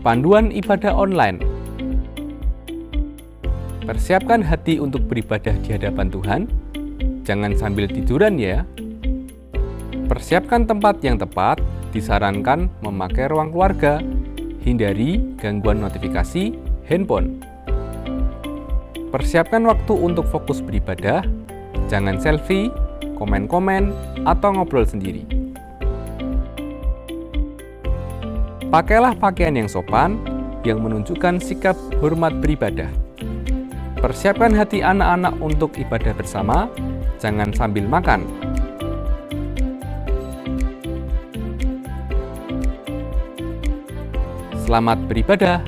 Panduan ibadah online. Persiapkan hati untuk beribadah di hadapan Tuhan. Jangan sambil tiduran ya. Persiapkan tempat yang tepat. Disarankan memakai ruang keluarga. Hindari gangguan notifikasi handphone. Persiapkan waktu untuk fokus beribadah. Jangan selfie, komen-komen, atau ngobrol sendiri. Pakailah pakaian yang sopan, yang menunjukkan sikap hormat beribadah. Persiapkan hati anak-anak untuk ibadah bersama, jangan sambil makan. Selamat beribadah.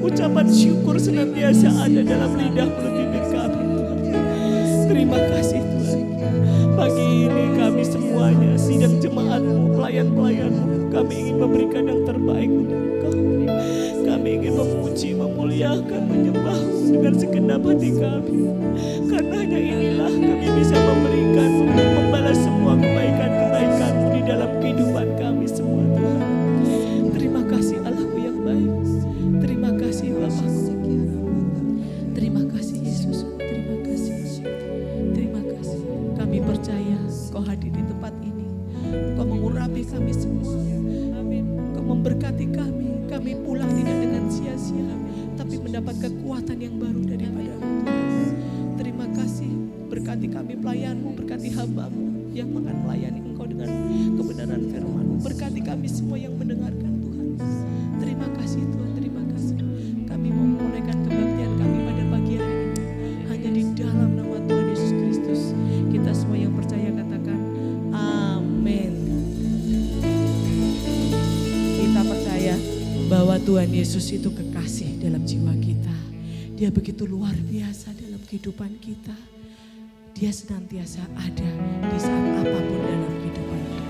ucapan syukur senantiasa ada dalam lidah mulut bibir kami, Tuhan. Terima kasih Tuhan. Pagi ini kami semuanya, sidang jemaat-Mu, pelayan-pelayan-Mu, kami ingin memberikan yang terbaik untuk Engkau. Kami ingin memuji, memuliakan, menyembah-Mu dengan segenap hati kami. Karena hanya inilah kami bisa memberikan, membalas semua kebaikan-kebaikan-Mu di dalam kehidupan kami semua, Tuhan. Terima kasih Allah-Ku yang baik. Terima kasih Bapa-Ku. Terima kasih Yesus. Terima kasih. Terima kasih. Kami percaya Kau hadir di tempat ini. Kau mengurapi kami semua. Kau memberkati kami. Kami pulang tidak dengan sia-sia, tapi mendapat kekuatan yang baru daripada-Mu, Tuhan. Terima kasih. Berkati kami pelayan-Mu, berkati hamba-Mu yang akan melayani Engkau dengan kebenaran firman-Mu. Berkati kami semua yang mendengarkan, Tuhan. Terima kasih Tuhan, terima kasih. Kami mau memulaikan kebaktian kami pada pagi hari ini hanya di dalam nama Tuhan Yesus Kristus. Kita semua yang percaya katakan amin. Kita percaya bahwa Tuhan Yesus itu kekasih dalam jiwa kita. Dia begitu luar biasa dalam kehidupan kita. Dia senantiasa ada di saat apapun dalam kehidupan kita.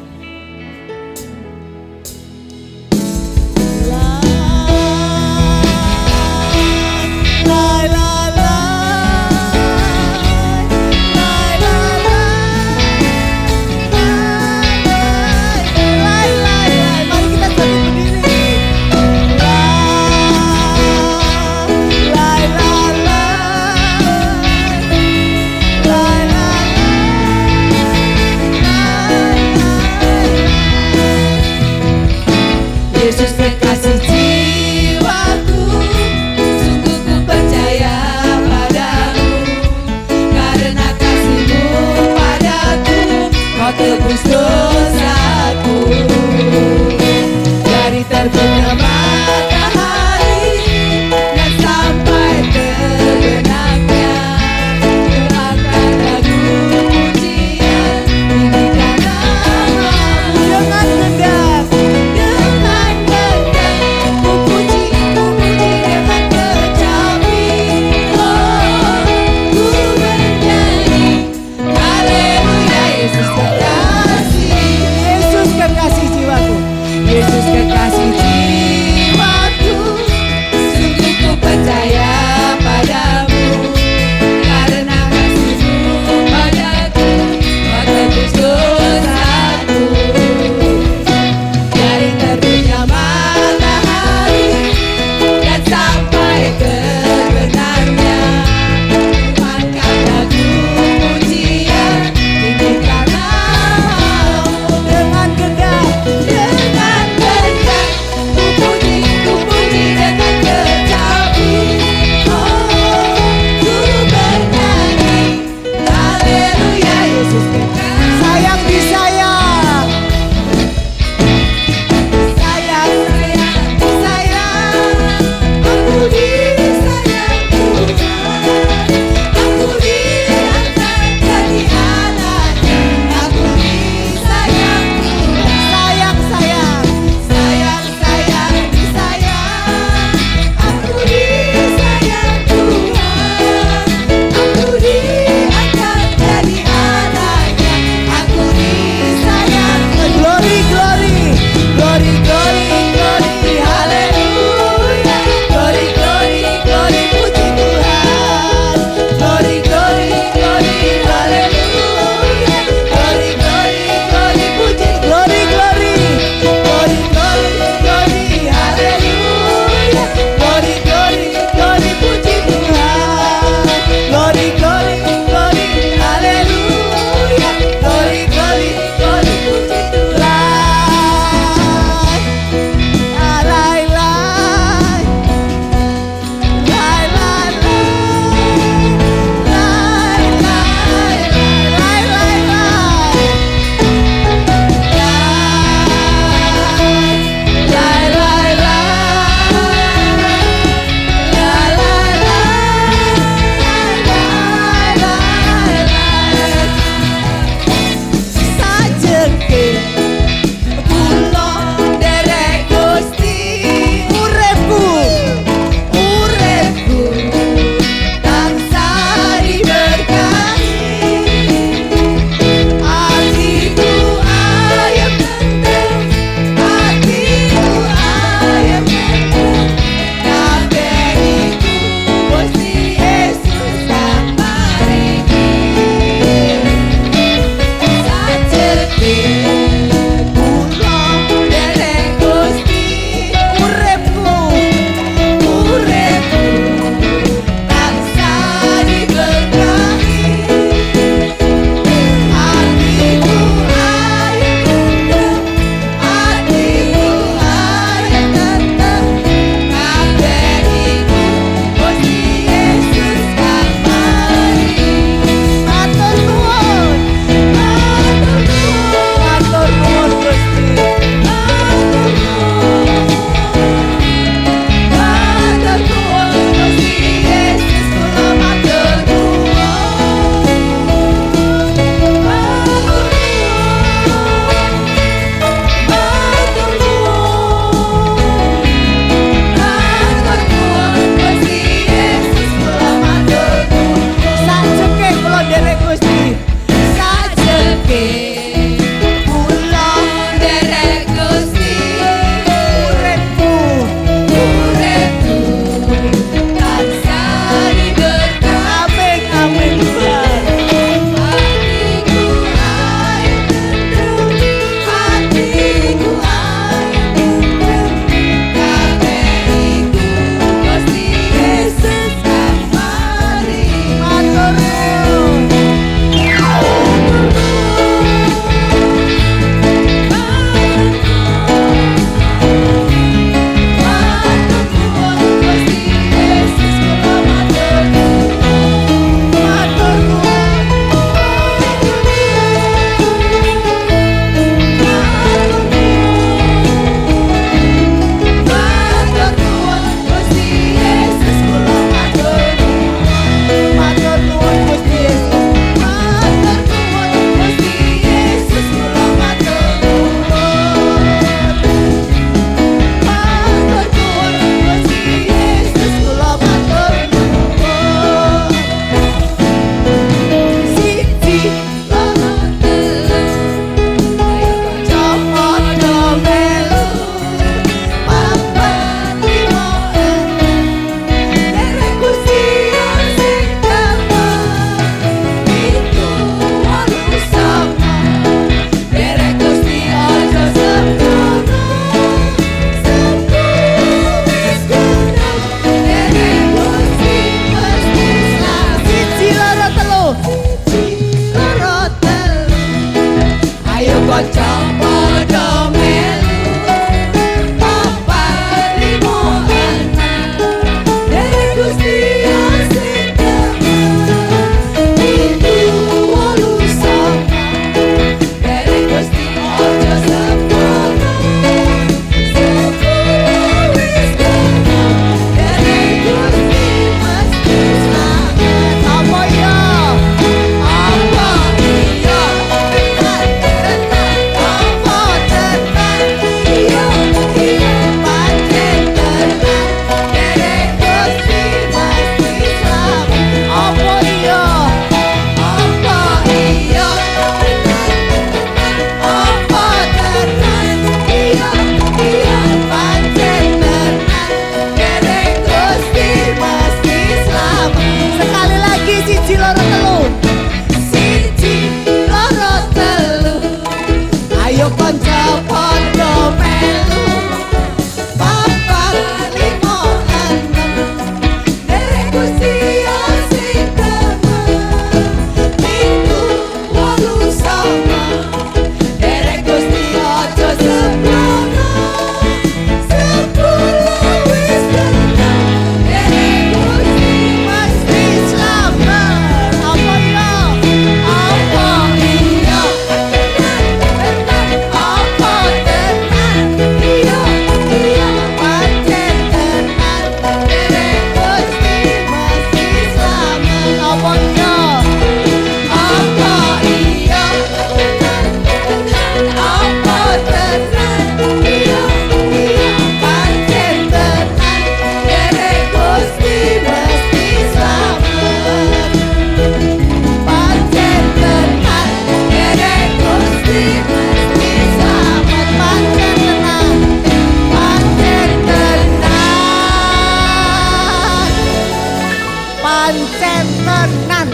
pancen tenan.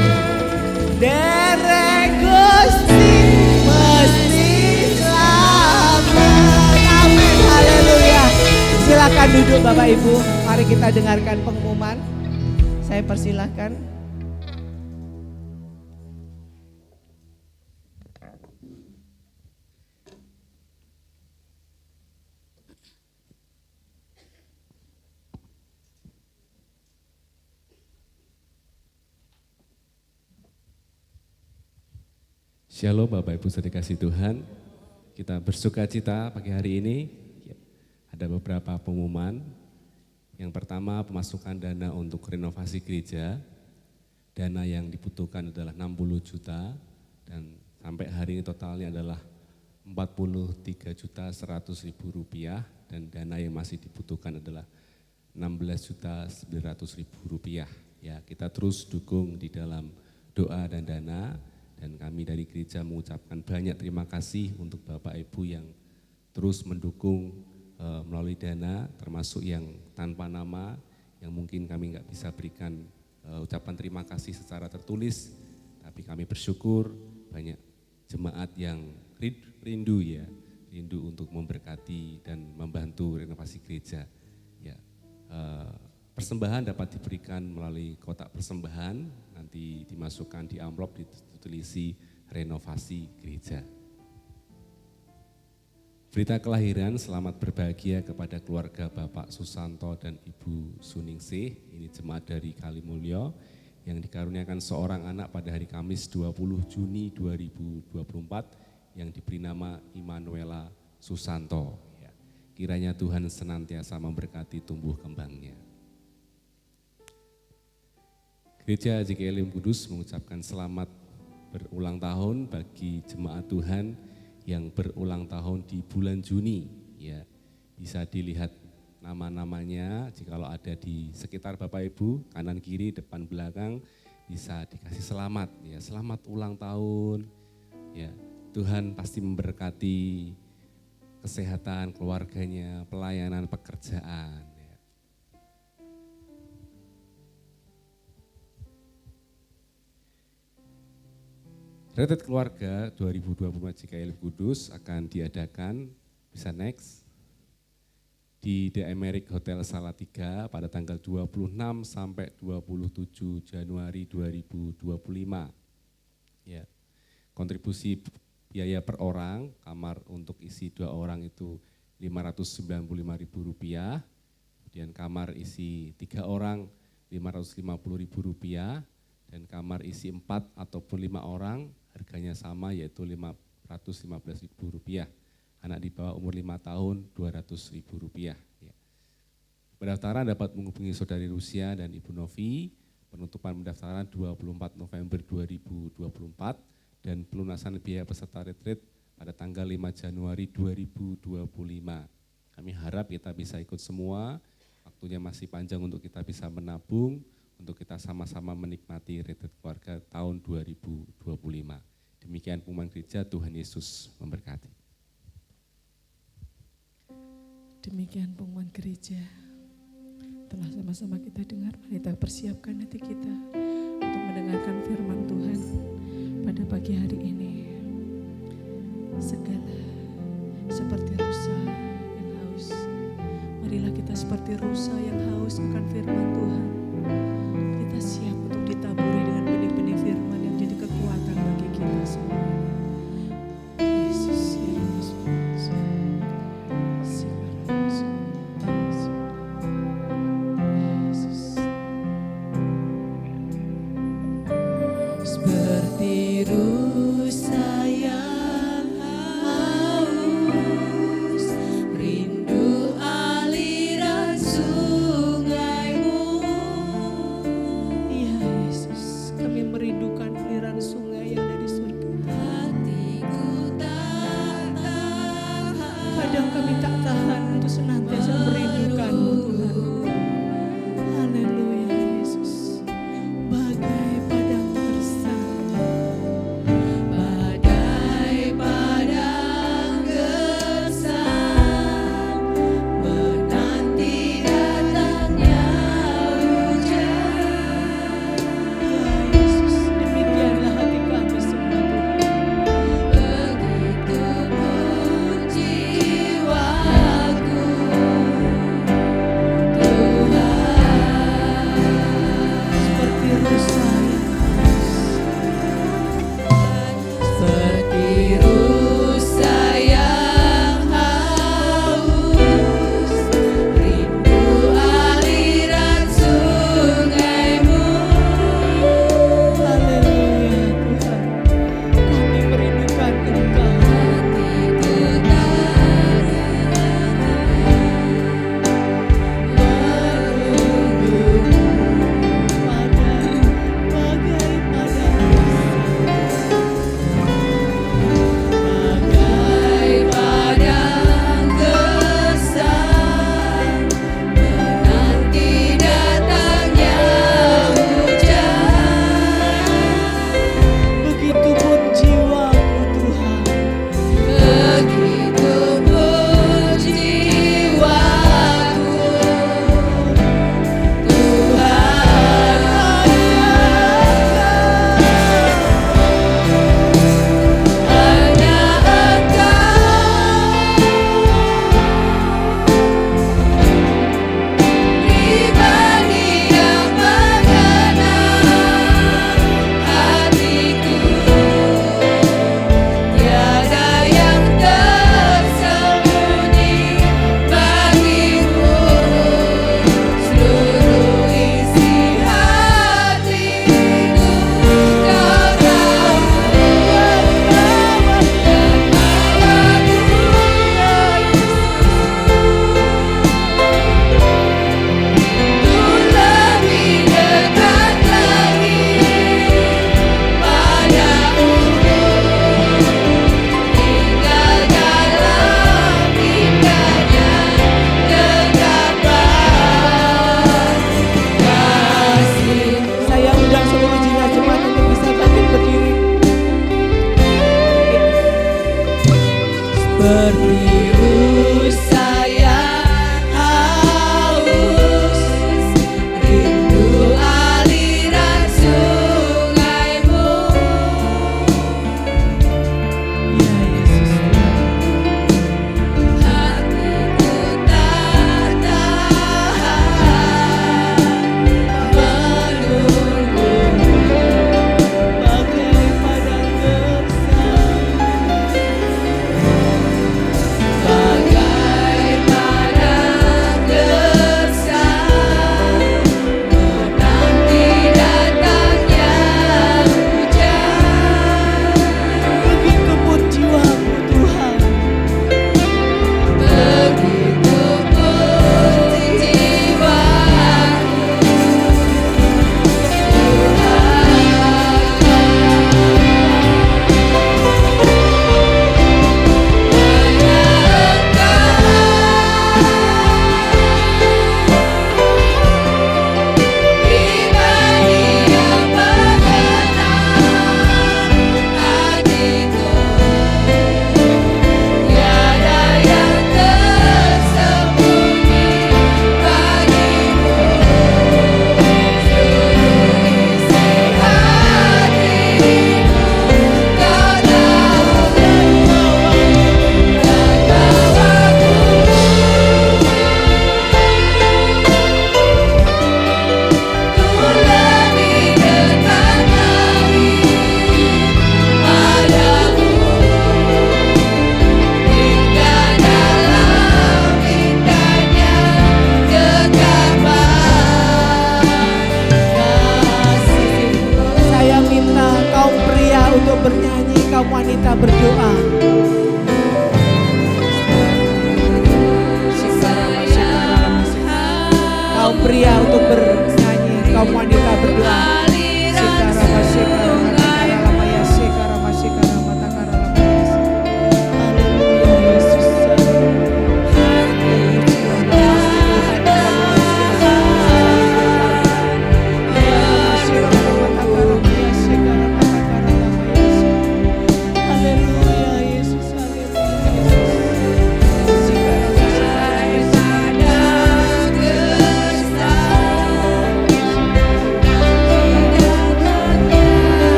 Derek Gusti mesti selamat. Amin, haleluya. Silakan duduk Bapak Ibu. Mari kita dengarkan pengumuman. Saya persilahkan. Shalom Bapak Ibu saudara kasih Tuhan, kita bersuka cita pagi hari ini. Ada beberapa pengumuman. Yang pertama pemasukan dana untuk renovasi gereja. Dana yang dibutuhkan adalah 60 juta dan sampai hari ini totalnya adalah 43.100.000 rupiah dan dana yang masih dibutuhkan adalah 16.900.000 rupiah. Ya, kita terus dukung di dalam doa dan dana. Dan kami dari gereja mengucapkan banyak terima kasih untuk Bapak Ibu yang terus mendukung melalui dana, termasuk yang tanpa nama, yang mungkin kami nggak bisa berikan ucapan terima kasih secara tertulis, tapi kami bersyukur banyak jemaat yang rindu untuk memberkati dan membantu renovasi gereja. Ya, persembahan dapat diberikan melalui kotak persembahan, nanti dimasukkan di amplop ditulisi renovasi gereja. Berita kelahiran selamat berbahagia kepada keluarga Bapak Susanto dan Ibu Suningsih, ini jemaat dari Kalimulyo yang dikaruniakan seorang anak pada hari Kamis 20 Juni 2024 yang diberi nama Immanuela Susanto. Ya, kiranya Tuhan senantiasa memberkati tumbuh kembangnya. Gereja AJK Elim Kudus mengucapkan selamat berulang tahun bagi jemaat Tuhan yang berulang tahun di bulan Juni. Ya, bisa dilihat nama-namanya jikalau ada di sekitar Bapak Ibu, kanan kiri, depan belakang, bisa dikasih selamat. Ya, selamat ulang tahun. Ya, Tuhan pasti memberkati kesehatan keluarganya, pelayanan, pekerjaan. Retret Keluarga 2024 AJK Elim Kudus akan diadakan, bisa next, di The Americ Hotel Salatiga pada tanggal 26 sampai 27 Januari 2025. Ya. Kontribusi biaya per orang, kamar untuk isi 2 orang itu Rp595.000, kemudian kamar isi 3 orang Rp550.000, dan kamar isi 4 ataupun 5 orang harganya sama yaitu Rp515.000. Anak di bawah umur 5 tahun Rp200.000. Ya. Pendaftaran dapat menghubungi Saudari Rusia dan Ibu Novi. Penutupan pendaftaran 24 November 2024 dan pelunasan biaya peserta retreat pada tanggal 5 Januari 2025. Kami harap kita bisa ikut semua, waktunya masih panjang untuk kita bisa menabung, untuk kita sama-sama menikmati retreat keluarga tahun 2025. Demikian pengumuman gereja, Tuhan Yesus memberkati. Demikian pengumuman gereja. Telah sama-sama kita dengar, mari kita persiapkan hati kita untuk mendengarkan firman Tuhan pada pagi hari ini. Segala seperti rusa yang haus, marilah kita seperti rusa yang haus akan firman Tuhan. Kita siap untuk ditaburi dengan benih-benih firman yang jadi kekuatan bagi kita semua. Yesus, Yesus, seperti rusa yang haus, rindu aliran sungaimu. Ya Yesus, kami merindukan aliran sungai yang dari surga. Hatiku tak tahan, kadang kami tak tahan untuk senantiasa merindukan-Mu Tuhan. Haleluya Yesus, bagai padang tersangkut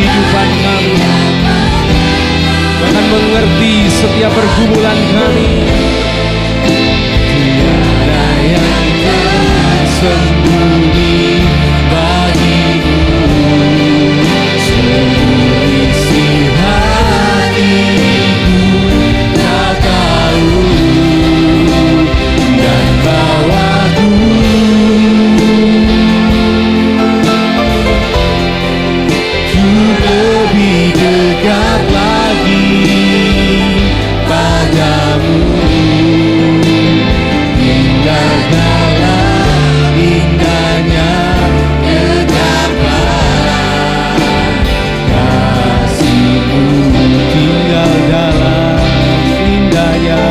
kehidupan kami, bahkan mengerti setiap pergumulan kami. Tiada yang tersembunyi bagimu, seluruh isi hatiku kau tahu, dan bawaku lebih dekat lagi padamu, indah dalam indahnya kegelapan kasih-Mu, tinggal dalam indahnya,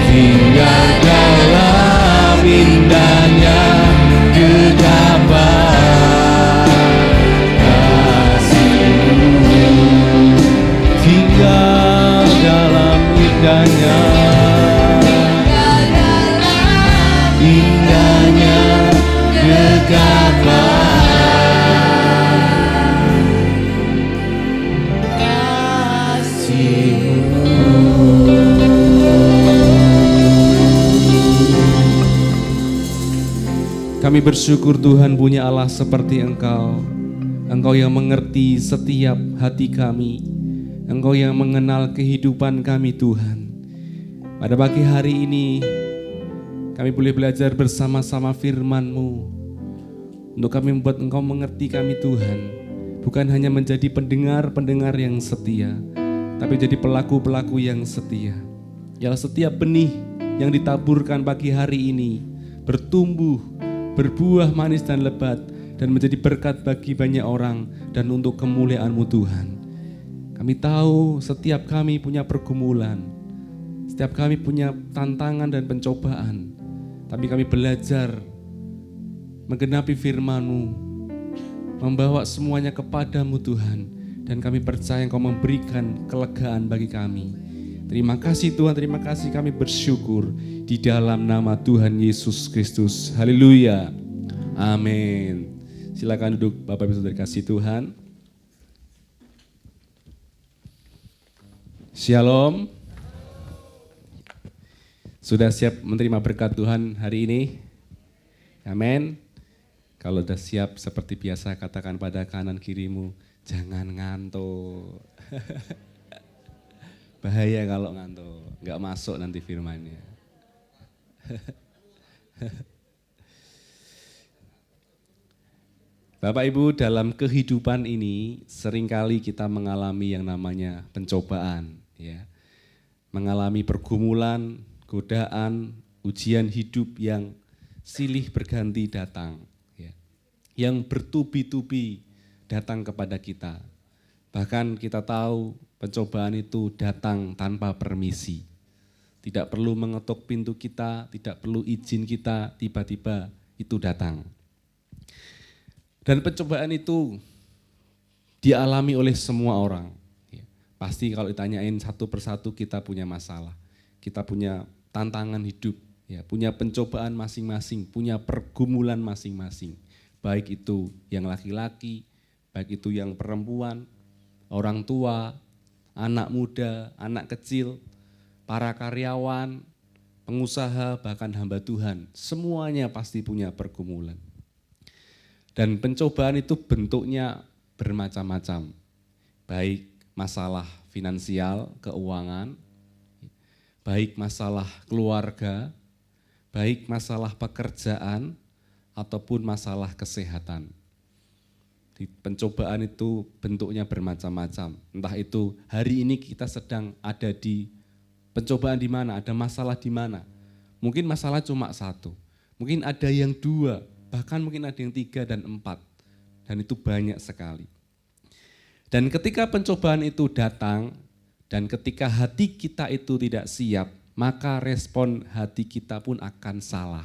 tinggal dalam indahnya kegelapan. Tinggal dalam indahnya, indahnya kegelapan kasih-Mu. Kami bersyukur Tuhan punya Allah seperti Engkau. Engkau yang mengerti setiap hati kami. Engkau yang mengenal kehidupan kami Tuhan. Pada pagi hari ini kami boleh belajar bersama-sama firman-Mu, untuk kami membuat Engkau mengerti kami Tuhan. Bukan hanya menjadi pendengar-pendengar yang setia, tapi jadi pelaku-pelaku yang setia. Ya, setiap benih yang ditaburkan pagi hari ini bertumbuh, berbuah manis dan lebat, dan menjadi berkat bagi banyak orang dan untuk kemuliaan-Mu Tuhan. Kami tahu setiap kami punya pergumulan, setiap kami punya tantangan dan pencobaan, tapi kami belajar menggenapi firman-Mu, membawa semuanya kepadamu Tuhan, dan kami percaya Engkau memberikan kelegaan bagi kami. Terima kasih Tuhan, terima kasih, kami bersyukur di dalam nama Tuhan Yesus Kristus. Haleluya, amin. Silakan duduk Bapak Ibu Saudara kasih Tuhan. Shalom. Sudah siap menerima berkat Tuhan hari ini? Amin. Kalau sudah siap seperti biasa katakan pada kanan kirimu, jangan ngantuk. Bahaya kalau ngantuk, nggak masuk nanti firman-Nya. Bapak Ibu, dalam kehidupan ini seringkali kita mengalami yang namanya pencobaan, ya. Mengalami pergumulan, godaan, ujian hidup yang silih berganti datang, ya. Yang bertubi-tubi datang kepada kita. Bahkan kita tahu pencobaan itu datang tanpa permisi. Tidak perlu mengetuk pintu kita, tidak perlu izin kita, tiba-tiba itu datang. Dan pencobaan itu dialami oleh semua orang. Pasti kalau ditanyain satu persatu kita punya masalah, kita punya tantangan hidup, ya, punya pencobaan masing-masing, punya pergumulan masing-masing. Baik itu yang laki-laki, baik itu yang perempuan, orang tua, anak muda, anak kecil, para karyawan, pengusaha, bahkan hamba Tuhan. Semuanya pasti punya pergumulan. Dan pencobaan itu bentuknya bermacam-macam, baik masalah finansial, keuangan, baik masalah keluarga, baik masalah pekerjaan, ataupun masalah kesehatan. Pencobaan itu bentuknya bermacam-macam. Entah itu hari ini kita sedang ada di pencobaan di mana, ada masalah di mana. Mungkin masalah cuma satu, mungkin ada yang dua, bahkan mungkin ada yang 3 dan 4. Dan itu banyak sekali. Dan ketika pencobaan itu datang, dan ketika hati kita itu tidak siap, maka respon hati kita pun akan salah.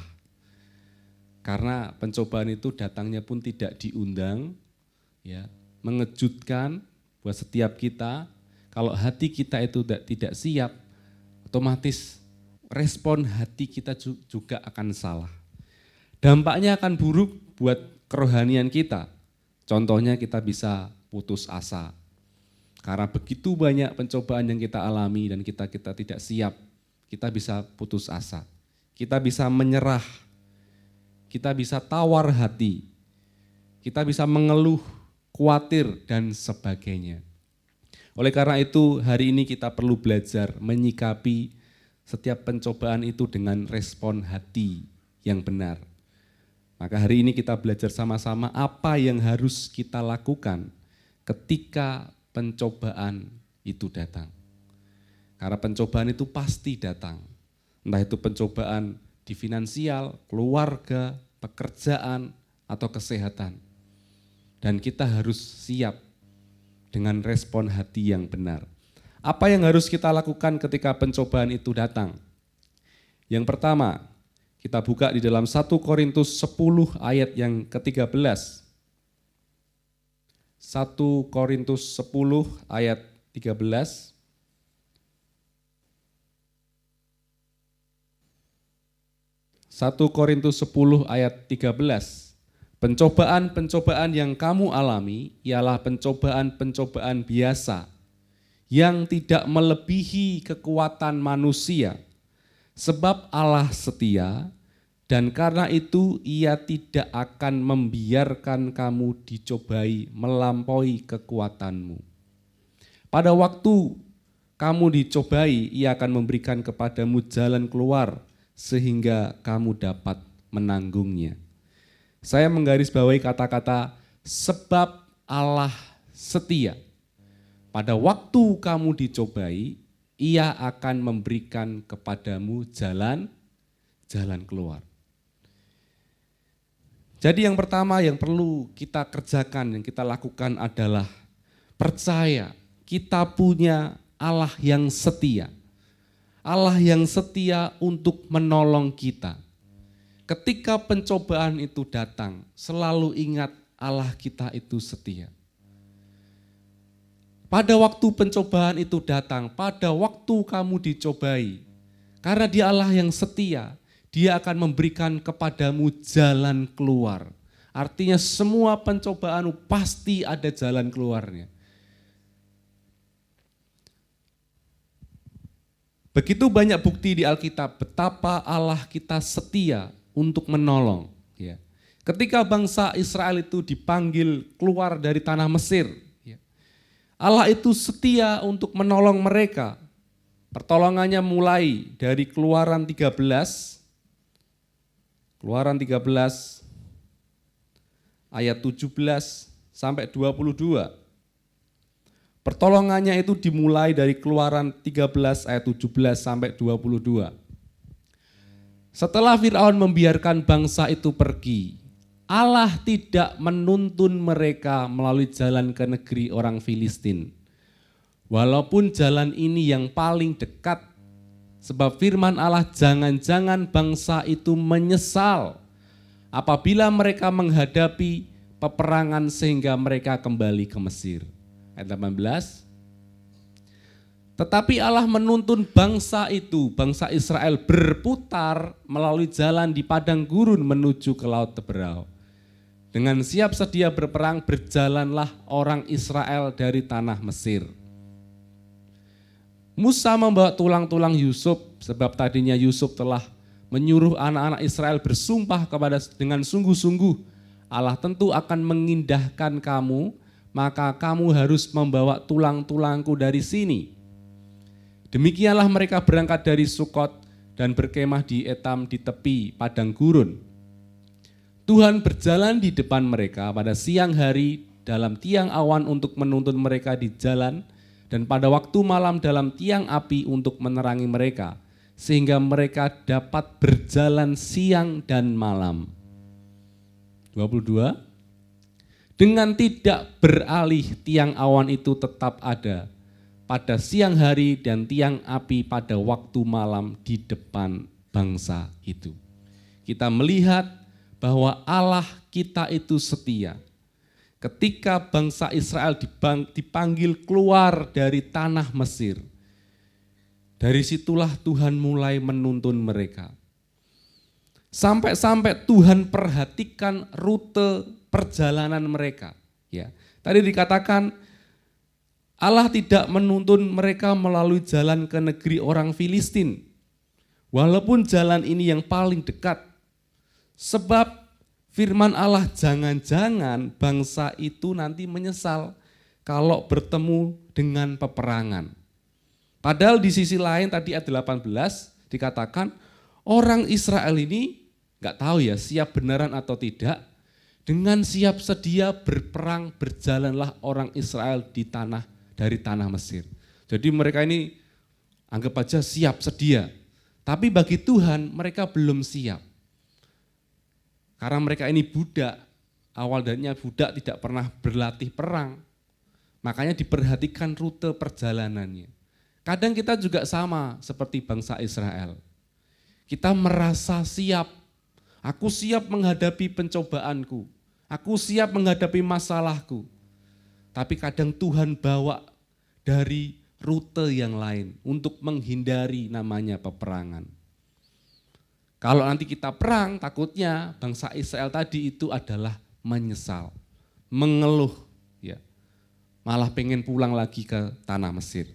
Karena pencobaan itu datangnya pun tidak diundang, ya, mengejutkan buat setiap kita. Kalau hati kita itu tidak siap, otomatis respon hati kita juga akan salah. Dampaknya akan buruk buat kerohanian kita, Contohnya kita bisa putus asa. Karena begitu banyak pencobaan yang kita alami dan kita tidak siap, kita bisa putus asa. Kita bisa menyerah, kita bisa tawar hati, kita bisa mengeluh, khawatir, dan sebagainya. Oleh karena itu, hari ini kita perlu belajar menyikapi setiap pencobaan itu dengan respon hati yang benar. Maka hari ini kita belajar sama-sama apa yang harus kita lakukan ketika pencobaan itu datang. Karena pencobaan itu pasti datang. Entah itu pencobaan di finansial, keluarga, pekerjaan, atau kesehatan. Dan kita harus siap dengan respon hati yang benar. Apa yang harus kita lakukan ketika pencobaan itu datang? Yang pertama, kita buka di dalam 1 Korintus 10 ayat yang ke-13. 1 Korintus 10 ayat 13. 1 Korintus 10 ayat 13. Pencobaan-pencobaan yang kamu alami ialah pencobaan-pencobaan biasa yang tidak melebihi kekuatan manusia. Sebab Allah setia dan karena itu Ia tidak akan membiarkan kamu dicobai melampaui kekuatanmu. Pada waktu kamu dicobai, Ia akan memberikan kepadamu jalan keluar sehingga kamu dapat menanggungnya. Saya menggarisbawahi kata-kata sebab Allah setia. Pada waktu kamu dicobai, Ia akan memberikan kepadamu jalan keluar. Jadi yang pertama yang perlu kita kerjakan, yang kita lakukan adalah percaya kita punya Allah yang setia. Allah yang setia untuk menolong kita. Ketika pencobaan itu datang, selalu ingat Allah kita itu setia. Pada waktu pencobaan itu datang, pada waktu kamu dicobai, karena Dia Allah yang setia, Dia akan memberikan kepadamu jalan keluar. Artinya semua pencobaan pasti ada jalan keluarnya. Begitu banyak bukti di Alkitab betapa Allah kita setia untuk menolong. Ya. Ketika bangsa Israel itu dipanggil keluar dari tanah Mesir, ya, Allah itu setia untuk menolong mereka. Pertolongannya mulai dari Keluaran 13 ayat 17 sampai 22. Pertolongannya itu dimulai dari Keluaran 13 ayat 17 sampai 22. Setelah Firaun membiarkan bangsa itu pergi, Allah tidak menuntun mereka melalui jalan ke negeri orang Filistin. Walaupun jalan ini yang paling dekat, sebab firman Allah jangan-jangan bangsa itu menyesal apabila mereka menghadapi peperangan sehingga mereka kembali ke Mesir. Ayat 18. Tetapi Allah menuntun bangsa itu, bangsa Israel berputar melalui jalan di padang gurun menuju ke Laut Teberau. Dengan siap sedia berperang berjalanlah orang Israel dari tanah Mesir. Musa membawa tulang-tulang Yusuf sebab tadinya Yusuf telah menyuruh anak-anak Israel bersumpah dengan sungguh-sungguh Allah tentu akan mengindahkan kamu, maka kamu harus membawa tulang-tulangku dari sini. Demikianlah mereka berangkat dari Sukot dan berkemah di Etam di tepi padang gurun. Tuhan berjalan di depan mereka pada siang hari dalam tiang awan untuk menuntun mereka di jalan dan pada waktu malam dalam tiang api untuk menerangi mereka sehingga mereka dapat berjalan siang dan malam. 22. Dengan tidak beralih tiang awan itu tetap ada pada siang hari dan tiang api pada waktu malam di depan bangsa itu. Kita melihat bahwa Allah kita itu setia. Ketika bangsa Israel dipanggil keluar dari tanah Mesir, dari situlah Tuhan mulai menuntun mereka. Sampai-sampai Tuhan perhatikan rute perjalanan mereka. Ya, tadi dikatakan Allah tidak menuntun mereka melalui jalan ke negeri orang Filistin. Walaupun jalan ini yang paling dekat. Sebab firman Allah, jangan-jangan bangsa itu nanti menyesal kalau bertemu dengan peperangan. Padahal di sisi lain tadi ayat 18 dikatakan orang Israel ini nggak tahu ya siap beneran atau tidak. Dengan siap sedia berperang berjalanlah orang Israel dari tanah Mesir. Jadi mereka ini anggap aja siap sedia. Tapi bagi Tuhan mereka belum siap. Karena mereka ini budak, awal darinya budak tidak pernah berlatih perang. Makanya diperhatikan rute perjalanannya. Kadang kita juga sama seperti bangsa Israel. Kita merasa siap. Aku siap menghadapi pencobaanku. Aku siap menghadapi masalahku. Tapi kadang Tuhan bawa dari rute yang lain untuk menghindari namanya peperangan. Kalau nanti kita perang, takutnya bangsa Israel tadi itu adalah menyesal, mengeluh, ya, malah pengen pulang lagi ke tanah Mesir.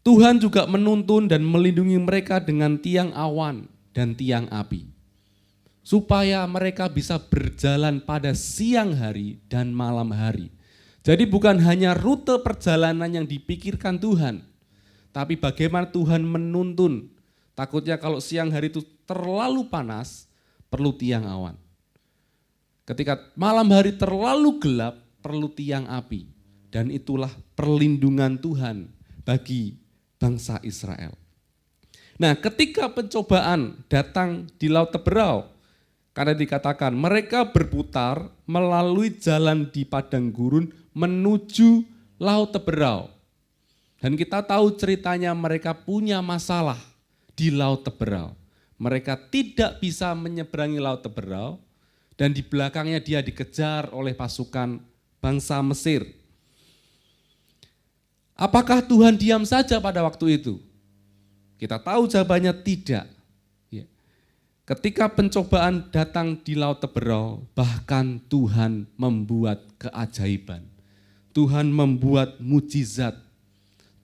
Tuhan juga menuntun dan melindungi mereka dengan tiang awan dan tiang api, supaya mereka bisa berjalan pada siang hari dan malam hari. Jadi bukan hanya rute perjalanan yang dipikirkan Tuhan, tapi bagaimana Tuhan menuntun. Takutnya kalau siang hari itu terlalu panas, perlu tiang awan. Ketika malam hari terlalu gelap, perlu tiang api. Dan itulah perlindungan Tuhan bagi bangsa Israel. Nah, ketika pencobaan datang di Laut Teberau, karena dikatakan mereka berputar melalui jalan di padang gurun menuju Laut Teberau. Dan kita tahu ceritanya mereka punya masalah di Laut Teberau. Mereka tidak bisa menyeberangi Laut Teberau dan di belakangnya dia dikejar oleh pasukan bangsa Mesir. Apakah Tuhan diam saja pada waktu itu? Kita tahu jawabannya tidak. Ketika pencobaan datang di Laut Teberau, bahkan Tuhan membuat keajaiban. Tuhan membuat mujizat.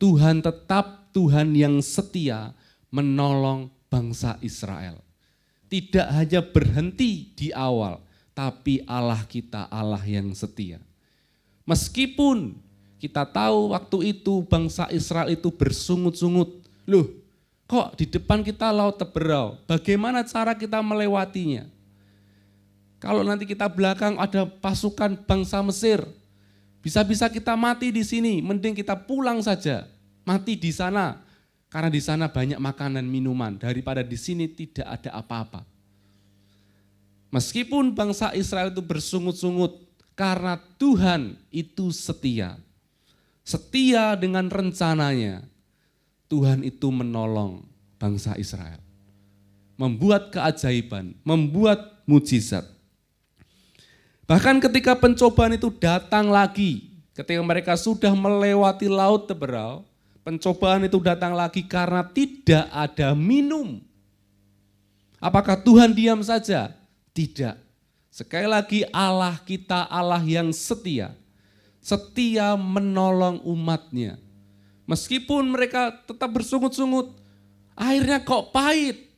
Tuhan tetap Tuhan yang setia menolong bangsa Israel. Tidak hanya berhenti di awal, tapi Allah kita Allah yang setia. Meskipun kita tahu waktu itu bangsa Israel itu bersungut-sungut. Loh, kok di depan kita Laut Teberau, bagaimana cara kita melewatinya? Kalau nanti kita belakang ada pasukan bangsa Mesir, bisa-bisa kita mati di sini, mending kita pulang saja, mati di sana. Karena di sana banyak makanan minuman, daripada di sini tidak ada apa-apa. Meskipun bangsa Israel itu bersungut-sungut, karena Tuhan itu setia. Setia dengan rencananya, Tuhan itu menolong bangsa Israel. Membuat keajaiban, membuat mujizat. Bahkan ketika pencobaan itu datang lagi, ketika mereka sudah melewati Laut Teberau, pencobaan itu datang lagi karena tidak ada minum. Apakah Tuhan diam saja? Tidak. Sekali lagi Allah kita Allah yang setia. Setia menolong umatnya. Meskipun mereka tetap bersungut-sungut, airnya kok pahit.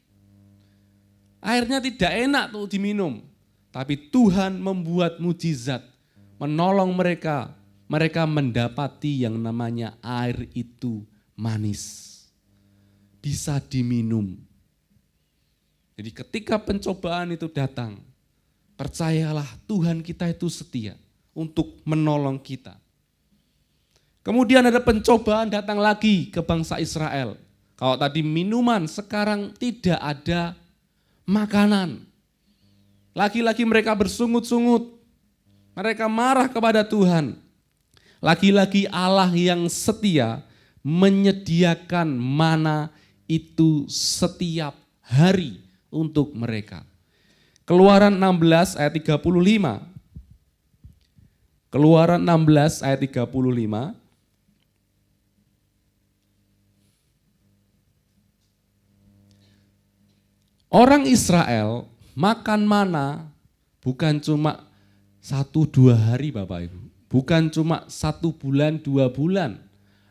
Airnya tidak enak tuh diminum. Tapi Tuhan membuat mujizat, menolong mereka. Mereka mendapati yang namanya air itu manis. Bisa diminum. Jadi ketika pencobaan itu datang, percayalah Tuhan kita itu setia untuk menolong kita. Kemudian ada pencobaan datang lagi ke bangsa Israel. Kalau tadi minuman, sekarang tidak ada makanan. Lagi-lagi mereka bersungut-sungut. Mereka marah kepada Tuhan. Lagi-lagi Allah yang setia menyediakan mana itu setiap hari untuk mereka. Keluaran 16 ayat 35. Keluaran 16 ayat 35. Orang Israel makan mana bukan cuma 1-2 hari Bapak Ibu, bukan cuma 1 bulan 2 bulan,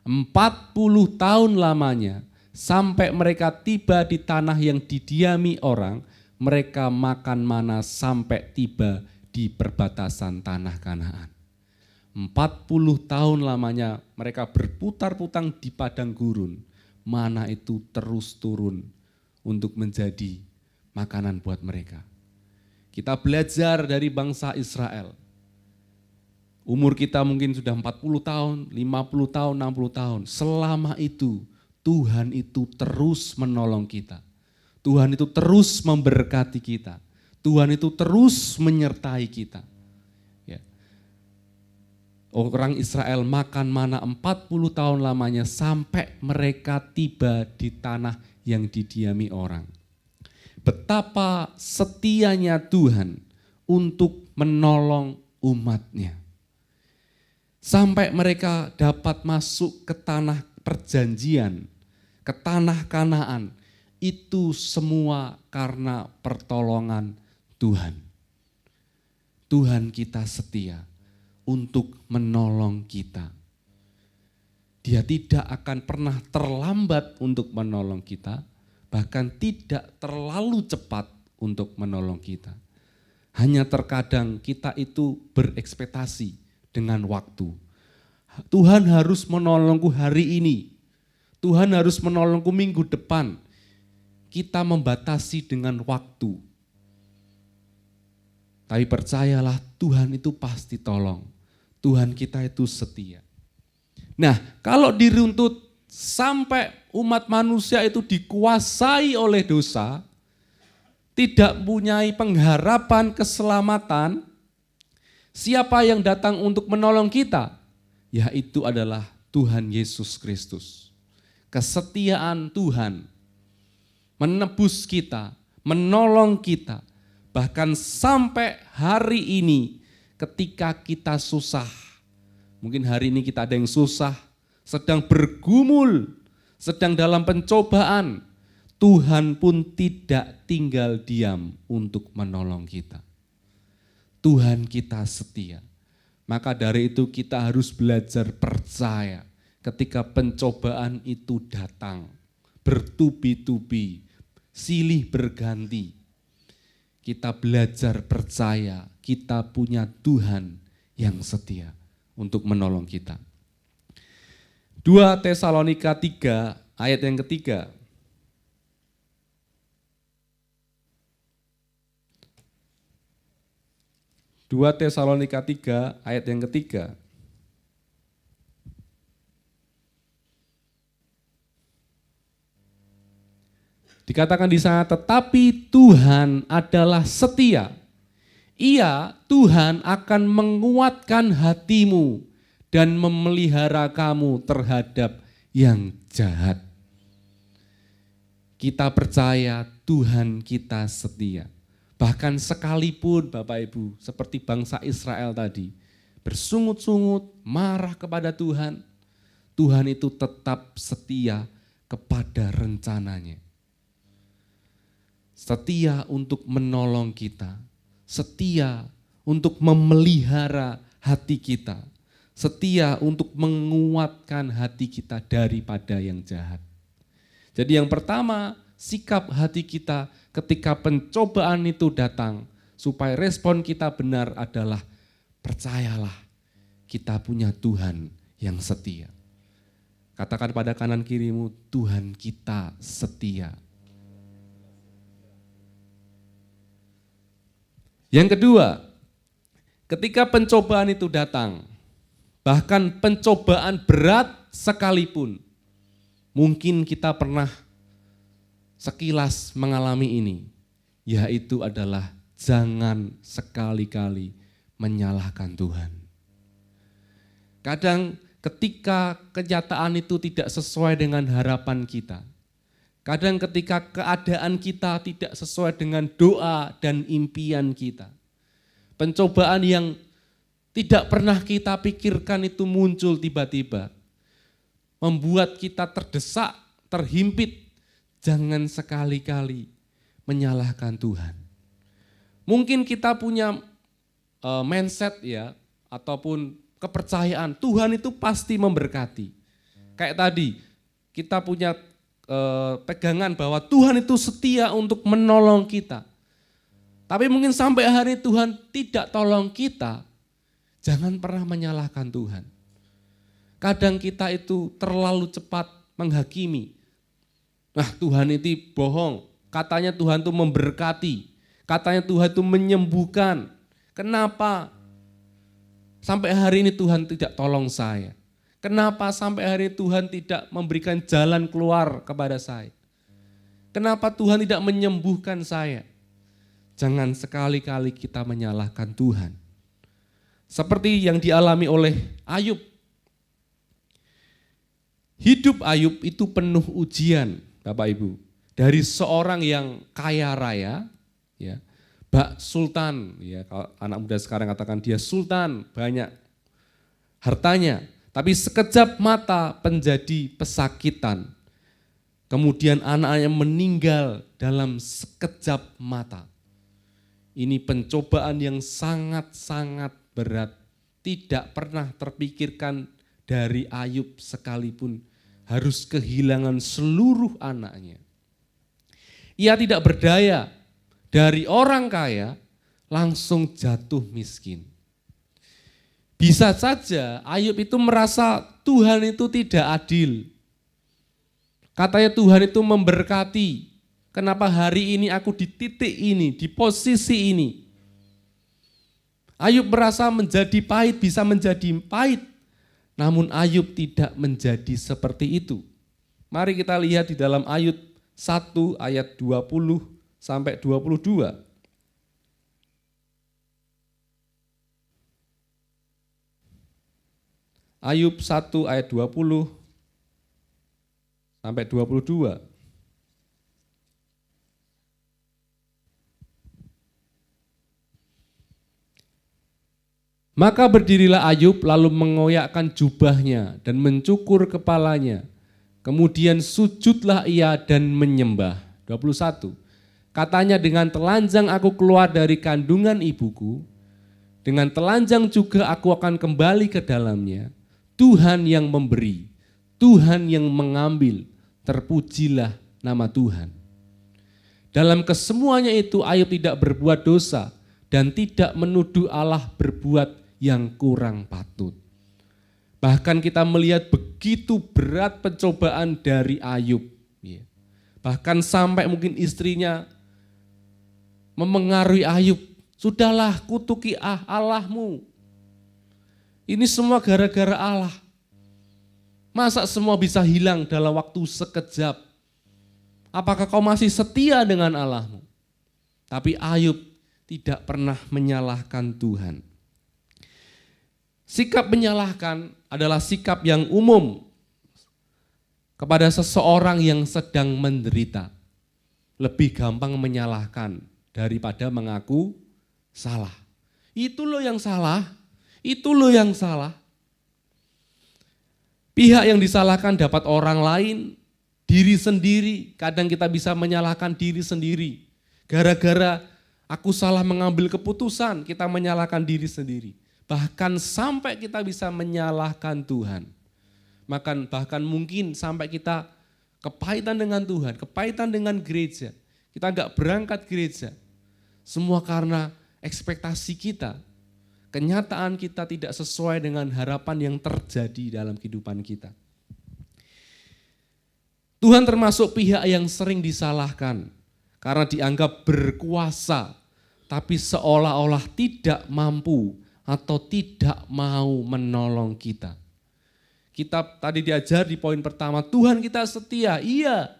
40 tahun lamanya sampai mereka tiba di tanah yang didiami orang, mereka makan mana sampai tiba di perbatasan tanah Kanaan. 40 tahun lamanya mereka berputar-putar di padang gurun, mana itu terus turun untuk menjadi makanan buat mereka. Kita belajar dari bangsa Israel. Umur kita mungkin sudah 40 tahun, 50 tahun, 60 tahun. Selama itu Tuhan itu terus menolong kita. Tuhan itu terus memberkati kita. Tuhan itu terus menyertai kita. Ya. Orang Israel makan mana 40 tahun lamanya sampai mereka tiba di tanah yang didiami orang. Betapa setianya Tuhan untuk menolong umatnya. Sampai mereka dapat masuk ke tanah perjanjian, ke tanah Kanaan. Itu semua karena pertolongan Tuhan. Tuhan kita setia untuk menolong kita. Dia tidak akan pernah terlambat untuk menolong kita, bahkan tidak terlalu cepat untuk menolong kita. Hanya terkadang kita itu berekspektasi dengan waktu. Tuhan harus menolongku hari ini. Tuhan harus menolongku minggu depan. Kita membatasi dengan waktu. Tapi percayalah Tuhan itu pasti tolong. Tuhan kita itu setia. Nah, kalau diruntut sampai umat manusia itu dikuasai oleh dosa, tidak mempunyai pengharapan keselamatan, siapa yang datang untuk menolong kita? Yaitu adalah Tuhan Yesus Kristus. Kesetiaan Tuhan menebus kita, menolong kita, bahkan sampai hari ini ketika kita susah. Mungkin hari ini kita ada yang susah, sedang bergumul, sedang dalam pencobaan. Tuhan pun tidak tinggal diam untuk menolong kita. Tuhan kita setia. Maka dari itu kita harus belajar percaya ketika pencobaan itu datang. Bertubi-tubi, silih berganti. Kita belajar percaya kita punya Tuhan yang setia untuk menolong kita. 2 Tesalonika 3 ayat yang ketiga. 2 Tesalonika 3 ayat yang ketiga. Dikatakan di sana, tetapi Tuhan adalah setia. Ia, Tuhan akan menguatkan hatimu dan memelihara kamu terhadap yang jahat. Kita percaya Tuhan kita setia. Bahkan sekalipun Bapak Ibu, seperti bangsa Israel tadi, bersungut-sungut, marah kepada Tuhan, Tuhan itu tetap setia kepada rencananya. Setia untuk menolong kita, setia untuk memelihara hati kita, setia untuk menguatkan hati kita daripada yang jahat. Jadi yang pertama, sikap hati kita ketika pencobaan itu datang, supaya respon kita benar adalah percayalah kita punya Tuhan yang setia. Katakan pada kanan kirimu, Tuhan kita setia. Yang kedua, ketika pencobaan itu datang, bahkan pencobaan berat sekalipun, mungkin kita pernah sekilas mengalami ini, yaitu adalah jangan sekali-kali menyalahkan Tuhan. Kadang ketika kenyataan itu tidak sesuai dengan harapan kita, kadang ketika keadaan kita tidak sesuai dengan doa dan impian kita, pencobaan yang tidak pernah kita pikirkan itu muncul tiba-tiba, membuat kita terdesak, terhimpit. Jangan sekali-kali menyalahkan Tuhan. Mungkin kita punya mindset ya, ataupun kepercayaan Tuhan itu pasti memberkati. Kayak tadi, kita punya pegangan bahwa Tuhan itu setia untuk menolong kita. Tapi mungkin sampai hari Tuhan tidak tolong kita, jangan pernah menyalahkan Tuhan. Kadang kita itu terlalu cepat menghakimi. Nah, Tuhan itu bohong, katanya Tuhan itu memberkati, katanya Tuhan itu menyembuhkan. Kenapa sampai hari ini Tuhan tidak tolong saya? Kenapa sampai hari ini Tuhan tidak memberikan jalan keluar kepada saya? Kenapa Tuhan tidak menyembuhkan saya? Jangan sekali-kali kita menyalahkan Tuhan. Seperti yang dialami oleh Ayub. Hidup Ayub itu penuh ujian, Bapak Ibu. Dari seorang yang kaya raya, ya, bak sultan, ya, kalau anak muda sekarang katakan dia sultan, banyak hartanya, tapi sekejap mata menjadi pesakitan. Kemudian anaknya meninggal dalam sekejap mata. Ini pencobaan yang sangat-sangat berat, tidak pernah terpikirkan dari Ayub sekalipun harus kehilangan seluruh anaknya. Ia tidak berdaya, dari orang kaya langsung jatuh miskin. Bisa saja Ayub itu merasa Tuhan itu tidak adil. Katanya Tuhan itu memberkati, kenapa hari ini aku di titik ini, di posisi ini. Ayub merasa menjadi pahit, bisa menjadi pahit. Namun Ayub tidak menjadi seperti itu. Mari kita lihat di dalam Ayub 1 ayat 20 sampai 22. Ayub 1 ayat 20 sampai 22. Maka berdirilah Ayub lalu mengoyakkan jubahnya dan mencukur kepalanya. Kemudian sujudlah ia dan menyembah. 21. Katanya, dengan telanjang aku keluar dari kandungan ibuku, dengan telanjang juga aku akan kembali ke dalamnya. Tuhan yang memberi, Tuhan yang mengambil, terpujilah nama Tuhan. Dalam kesemuanya itu Ayub tidak berbuat dosa dan tidak menuduh Allah berbuat yang kurang patut. Bahkan kita melihat begitu berat pencobaan dari Ayub. Bahkan sampai mungkin istrinya memengaruhi Ayub. Sudahlah, kutuki Allahmu. Ini semua gara-gara Allah. Masa semua bisa hilang dalam waktu sekejap? Apakah kau masih setia dengan Allahmu? Tapi Ayub tidak pernah menyalahkan Tuhan. Sikap menyalahkan adalah sikap yang umum kepada seseorang yang sedang menderita. Lebih gampang menyalahkan daripada mengaku salah. Itu loh yang salah, itu loh yang salah. Pihak yang disalahkan dapat orang lain, diri sendiri. Kadang kita bisa menyalahkan diri sendiri. Gara-gara aku salah mengambil keputusan, kita menyalahkan diri sendiri. Bahkan sampai kita bisa menyalahkan Tuhan. Bahkan mungkin sampai kita kepahitan dengan Tuhan, kepahitan dengan gereja. Kita enggak berangkat gereja. Semua karena ekspektasi kita. Kenyataan kita tidak sesuai dengan harapan yang terjadi dalam kehidupan kita. Tuhan termasuk pihak yang sering disalahkan karena dianggap berkuasa, tapi seolah-olah tidak mampu atau tidak mau menolong kita. Kita tadi diajar di poin pertama, Tuhan kita setia, iya.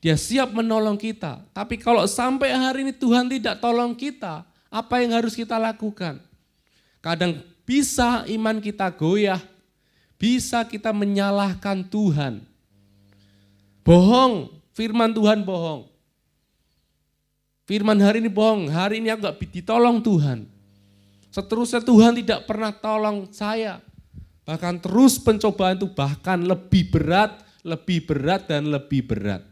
Dia siap menolong kita. Tapi kalau sampai hari ini Tuhan tidak tolong kita, apa yang harus kita lakukan? Kadang bisa iman kita goyah, bisa kita menyalahkan Tuhan. Bohong, firman Tuhan bohong. Firman hari ini bohong, hari ini aku gak ditolong Tuhan. Seterusnya Tuhan tidak pernah tolong saya. Bahkan terus pencobaan itu bahkan lebih berat, dan lebih berat.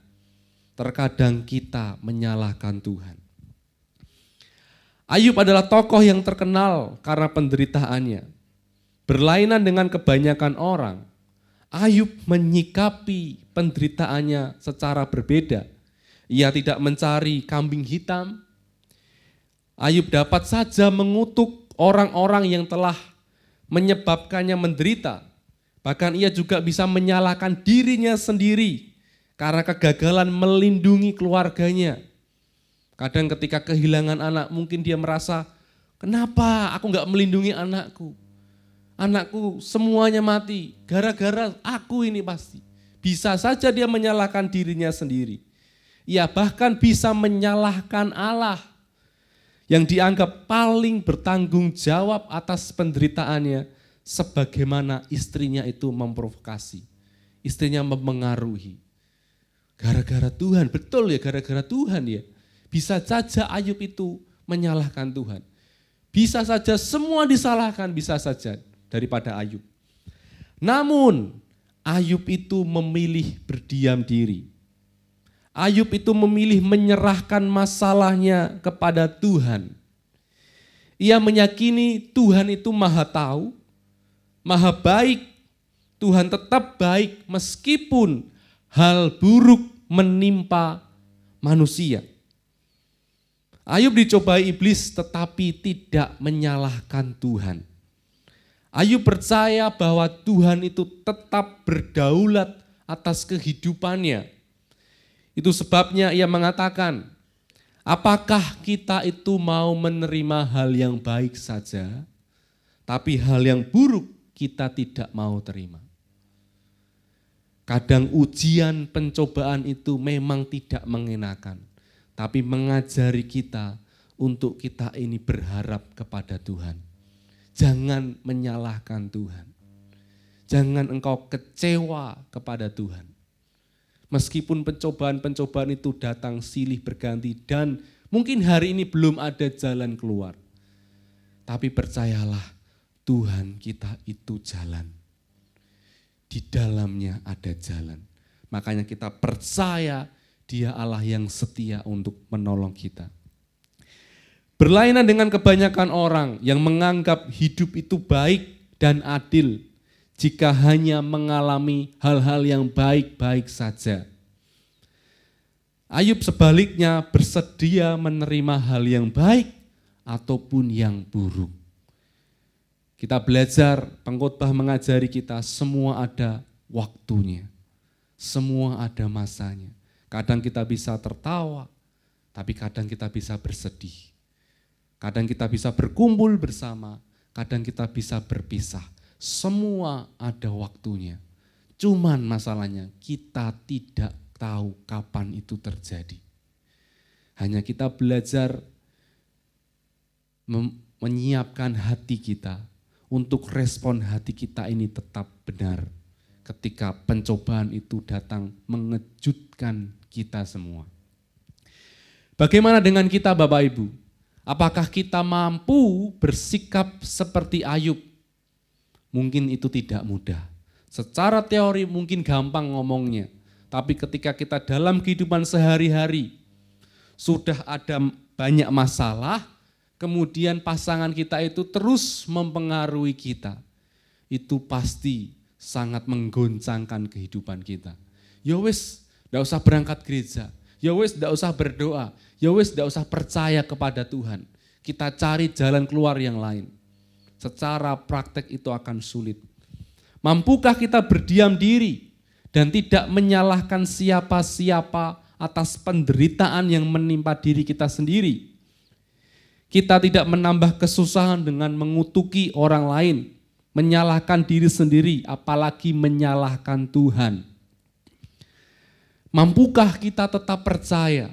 Terkadang kita menyalahkan Tuhan. Ayub adalah tokoh yang terkenal karena penderitaannya. Berlainan dengan kebanyakan orang, Ayub menyikapi penderitaannya secara berbeda. Ia tidak mencari kambing hitam. Ayub dapat saja mengutuk orang-orang yang telah menyebabkannya menderita. Bahkan ia juga bisa menyalahkan dirinya sendiri karena kegagalan melindungi keluarganya. Kadang ketika kehilangan anak, mungkin dia merasa, kenapa aku gak melindungi anakku? Anakku semuanya mati, gara-gara aku ini pasti. Bisa saja dia menyalahkan dirinya sendiri. Ia bahkan bisa menyalahkan Allah yang dianggap paling bertanggung jawab atas penderitaannya, sebagaimana istrinya itu memprovokasi, istrinya mempengaruhi. Gara-gara Tuhan, betul ya, gara-gara Tuhan ya. Bisa saja Ayub itu menyalahkan Tuhan. Bisa saja semua disalahkan, bisa saja daripada Ayub. Namun Ayub itu memilih berdiam diri. Ayub itu memilih menyerahkan masalahnya kepada Tuhan. Ia meyakini Tuhan itu maha tahu, maha baik. Tuhan tetap baik meskipun hal buruk menimpa manusia. Ayub dicobai iblis tetapi tidak menyalahkan Tuhan. Ayub percaya bahwa Tuhan itu tetap berdaulat atas kehidupannya. Itu sebabnya ia mengatakan, apakah kita itu mau menerima hal yang baik saja, tapi hal yang buruk kita tidak mau terima. Kadang ujian pencobaan itu memang tidak mengenakan, tapi mengajari kita untuk kita ini berharap kepada Tuhan. Jangan menyalahkan Tuhan. Jangan engkau kecewa kepada Tuhan. Meskipun pencobaan-pencobaan itu datang silih berganti dan mungkin hari ini belum ada jalan keluar. Tapi percayalah, Tuhan kita itu jalan. Di dalamnya ada jalan. Makanya kita percaya Dia Allah yang setia untuk menolong kita. Berlainan dengan kebanyakan orang yang menganggap hidup itu baik dan adil jika hanya mengalami hal-hal yang baik-baik saja. Ayub sebaliknya bersedia menerima hal yang baik ataupun yang buruk. Kita belajar, pengkhotbah mengajari kita semua ada waktunya, semua ada masanya. Kadang kita bisa tertawa, tapi kadang kita bisa bersedih. Kadang kita bisa berkumpul bersama, kadang kita bisa berpisah. Semua ada waktunya. Cuman masalahnya kita tidak tahu kapan itu terjadi. Hanya kita belajar menyiapkan hati kita untuk respon hati kita ini tetap benar ketika pencobaan itu datang mengejutkan kita semua. Bagaimana dengan kita Bapak Ibu? Apakah kita mampu bersikap seperti Ayub? Mungkin itu tidak mudah. Secara teori mungkin gampang ngomongnya. Tapi ketika kita dalam kehidupan sehari-hari sudah ada banyak masalah, kemudian pasangan kita itu terus mempengaruhi kita. Itu pasti sangat menggoncangkan kehidupan kita. Ya wis, enggak usah berangkat gereja. Ya wis, enggak usah berdoa. Ya wis, enggak usah percaya kepada Tuhan. Kita cari jalan keluar yang lain. Secara praktek itu akan sulit. Mampukah kita berdiam diri dan tidak menyalahkan siapa-siapa atas penderitaan yang menimpa diri kita sendiri? Kita tidak menambah kesusahan dengan mengutuki orang lain, menyalahkan diri sendiri, apalagi menyalahkan Tuhan. Mampukah kita tetap percaya?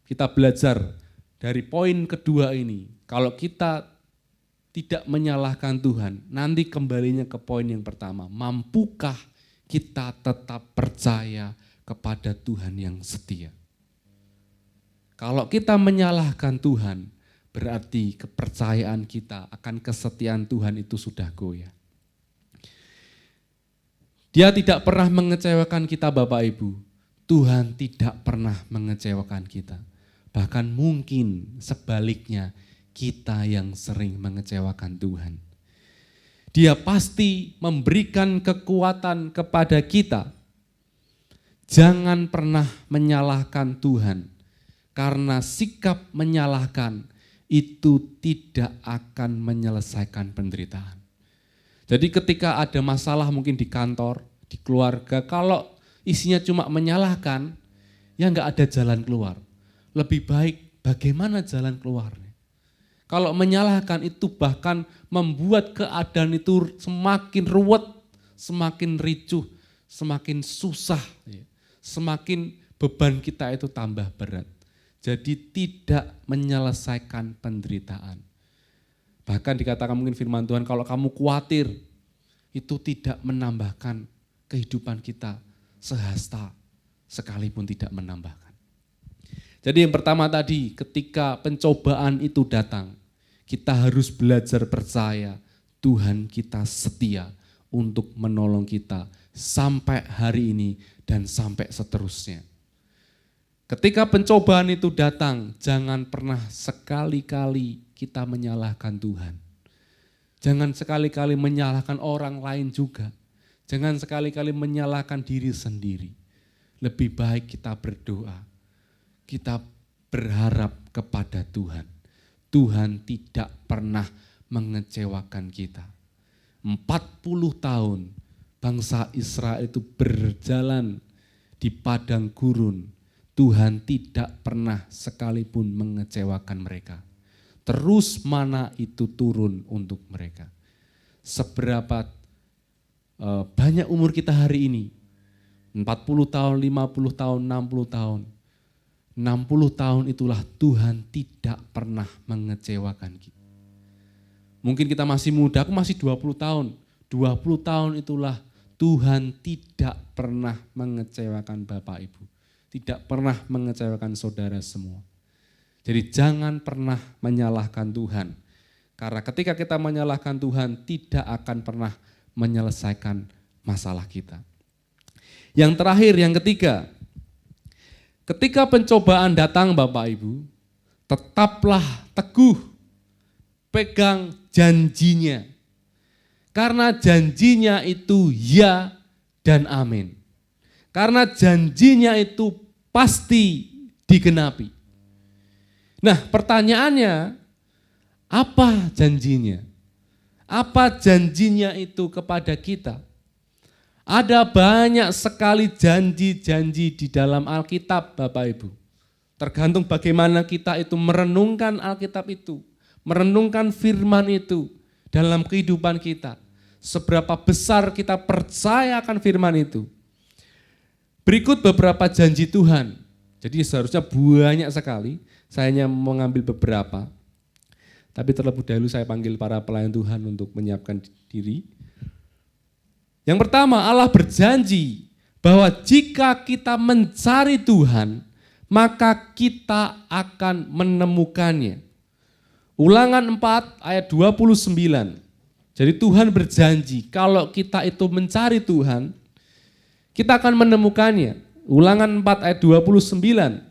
Kita belajar dari poin kedua ini. Kalau kita tidak menyalahkan Tuhan, nanti kembalinya ke poin yang pertama. Mampukah kita tetap percaya kepada Tuhan yang setia? Kalau kita menyalahkan Tuhan, berarti kepercayaan kita akan kesetiaan Tuhan itu sudah goyah. Dia tidak pernah mengecewakan kita Bapak Ibu. Tuhan tidak pernah mengecewakan kita. Bahkan mungkin sebaliknya kita yang sering mengecewakan Tuhan. Dia pasti memberikan kekuatan kepada kita. Jangan pernah menyalahkan Tuhan, karena sikap menyalahkan itu tidak akan menyelesaikan penderitaan. Jadi ketika ada masalah mungkin di kantor, di keluarga, kalau isinya cuma menyalahkan, ya enggak ada jalan keluar. Lebih baik bagaimana jalan keluarnya. Kalau menyalahkan itu bahkan membuat keadaan itu semakin ruwet, semakin ricuh, semakin susah, semakin beban kita itu tambah berat. Jadi tidak menyelesaikan penderitaan. Bahkan dikatakan mungkin firman Tuhan, kalau kamu khawatir, itu tidak menambahkan kehidupan kita sehasta, sekalipun tidak menambahkan. Jadi yang pertama tadi, ketika pencobaan itu datang, kita harus belajar percaya Tuhan kita setia untuk menolong kita sampai hari ini dan sampai seterusnya. Ketika pencobaan itu datang, jangan pernah sekali-kali kita menyalahkan Tuhan. Jangan sekali-kali menyalahkan orang lain juga. Jangan sekali-kali menyalahkan diri sendiri. Lebih baik kita berdoa. Kita berharap kepada Tuhan. Tuhan tidak pernah mengecewakan kita. 40 tahun bangsa Israel itu berjalan di padang gurun. Tuhan tidak pernah sekalipun mengecewakan mereka. Terus mana itu turun untuk mereka. Seberapa banyak umur kita hari ini? 40 tahun, 50 tahun, 60 tahun. 60 tahun itulah Tuhan tidak pernah mengecewakan kita. Mungkin kita masih muda, aku masih 20 tahun. 20 tahun itulah Tuhan tidak pernah mengecewakan Bapak Ibu. Tidak pernah mengecewakan saudara semua. Jadi jangan pernah menyalahkan Tuhan. Karena ketika kita menyalahkan Tuhan, tidak akan pernah menyelesaikan masalah kita. Yang terakhir, yang ketiga, ketika pencobaan datang Bapak Ibu, tetaplah teguh, pegang janjinya. Karena janjinya itu ya dan amin. Karena janjinya itu pasti digenapi. Nah pertanyaannya, apa janjinya? Apa janjinya itu kepada kita? Ada banyak sekali janji-janji di dalam Alkitab Bapak Ibu. Tergantung bagaimana kita itu merenungkan Alkitab itu, merenungkan firman itu dalam kehidupan kita. Seberapa besar kita percaya akan firman itu. Berikut beberapa janji Tuhan. Jadi seharusnya banyak sekali, saya hanya mengambil beberapa. Tapi terlebih dahulu saya panggil para pelayan Tuhan untuk menyiapkan diri. Yang pertama, Allah berjanji bahwa jika kita mencari Tuhan, maka kita akan menemukannya. Ulangan 4 ayat 29. Jadi Tuhan berjanji kalau kita itu mencari Tuhan, kita akan menemukannya. Ulangan 4 ayat 29.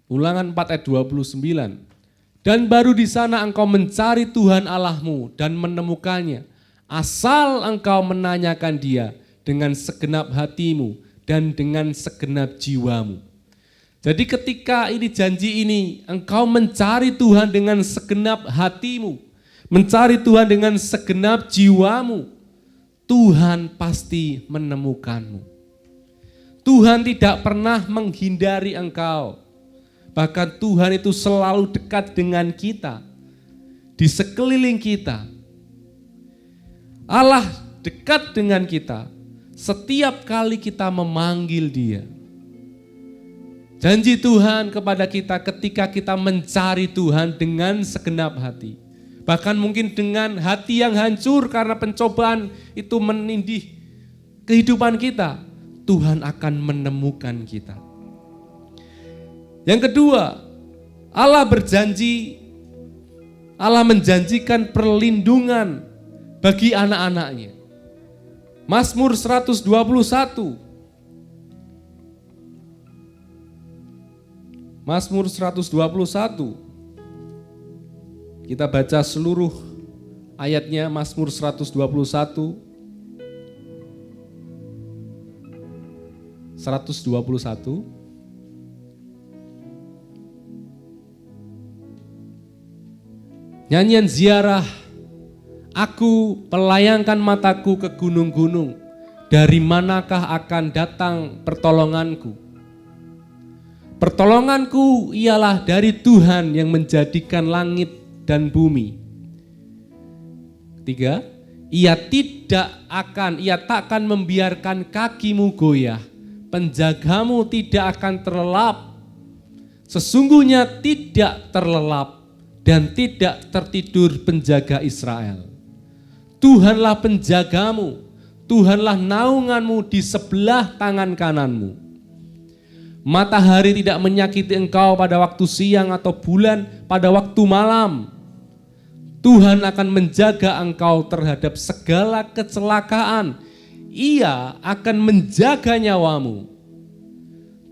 Ulangan 4 ayat 29. Dan baru di sana engkau mencari Tuhan Allahmu dan menemukannya, asal engkau menanyakan Dia dengan segenap hatimu dan dengan segenap jiwamu. Jadi ketika ini janji ini, engkau mencari Tuhan dengan segenap hatimu, mencari Tuhan dengan segenap jiwamu, Tuhan pasti menemukanmu. Tuhan tidak pernah menghindari engkau. Bahkan Tuhan itu selalu dekat dengan kita, di sekeliling kita. Allah dekat dengan kita setiap kali kita memanggil Dia. Janji Tuhan kepada kita ketika kita mencari Tuhan dengan segenap hati. Bahkan mungkin dengan hati yang hancur karena pencobaan itu menindih kehidupan kita. Tuhan akan menemukan kita. Yang kedua, Allah menjanjikan perlindungan bagi anak-anaknya. Mazmur 121. Mazmur 121. Kita baca seluruh ayatnya, Mazmur 121. 121. Nyanyian ziarah. Aku pelayangkan mataku ke gunung-gunung. Dari manakah akan datang pertolonganku? Pertolonganku ialah dari Tuhan yang menjadikan langit dan bumi. 3. Ia takkan membiarkan kakimu goyah. Penjagamu tidak akan terlelap. Sesungguhnya tidak terlelap dan tidak tertidur penjaga Israel. Tuhanlah penjagamu, Tuhanlah naunganmu di sebelah tangan kananmu. Matahari tidak menyakiti engkau pada waktu siang atau bulan pada waktu malam. Tuhan akan menjaga engkau terhadap segala kecelakaan. Ia akan menjaga nyawamu.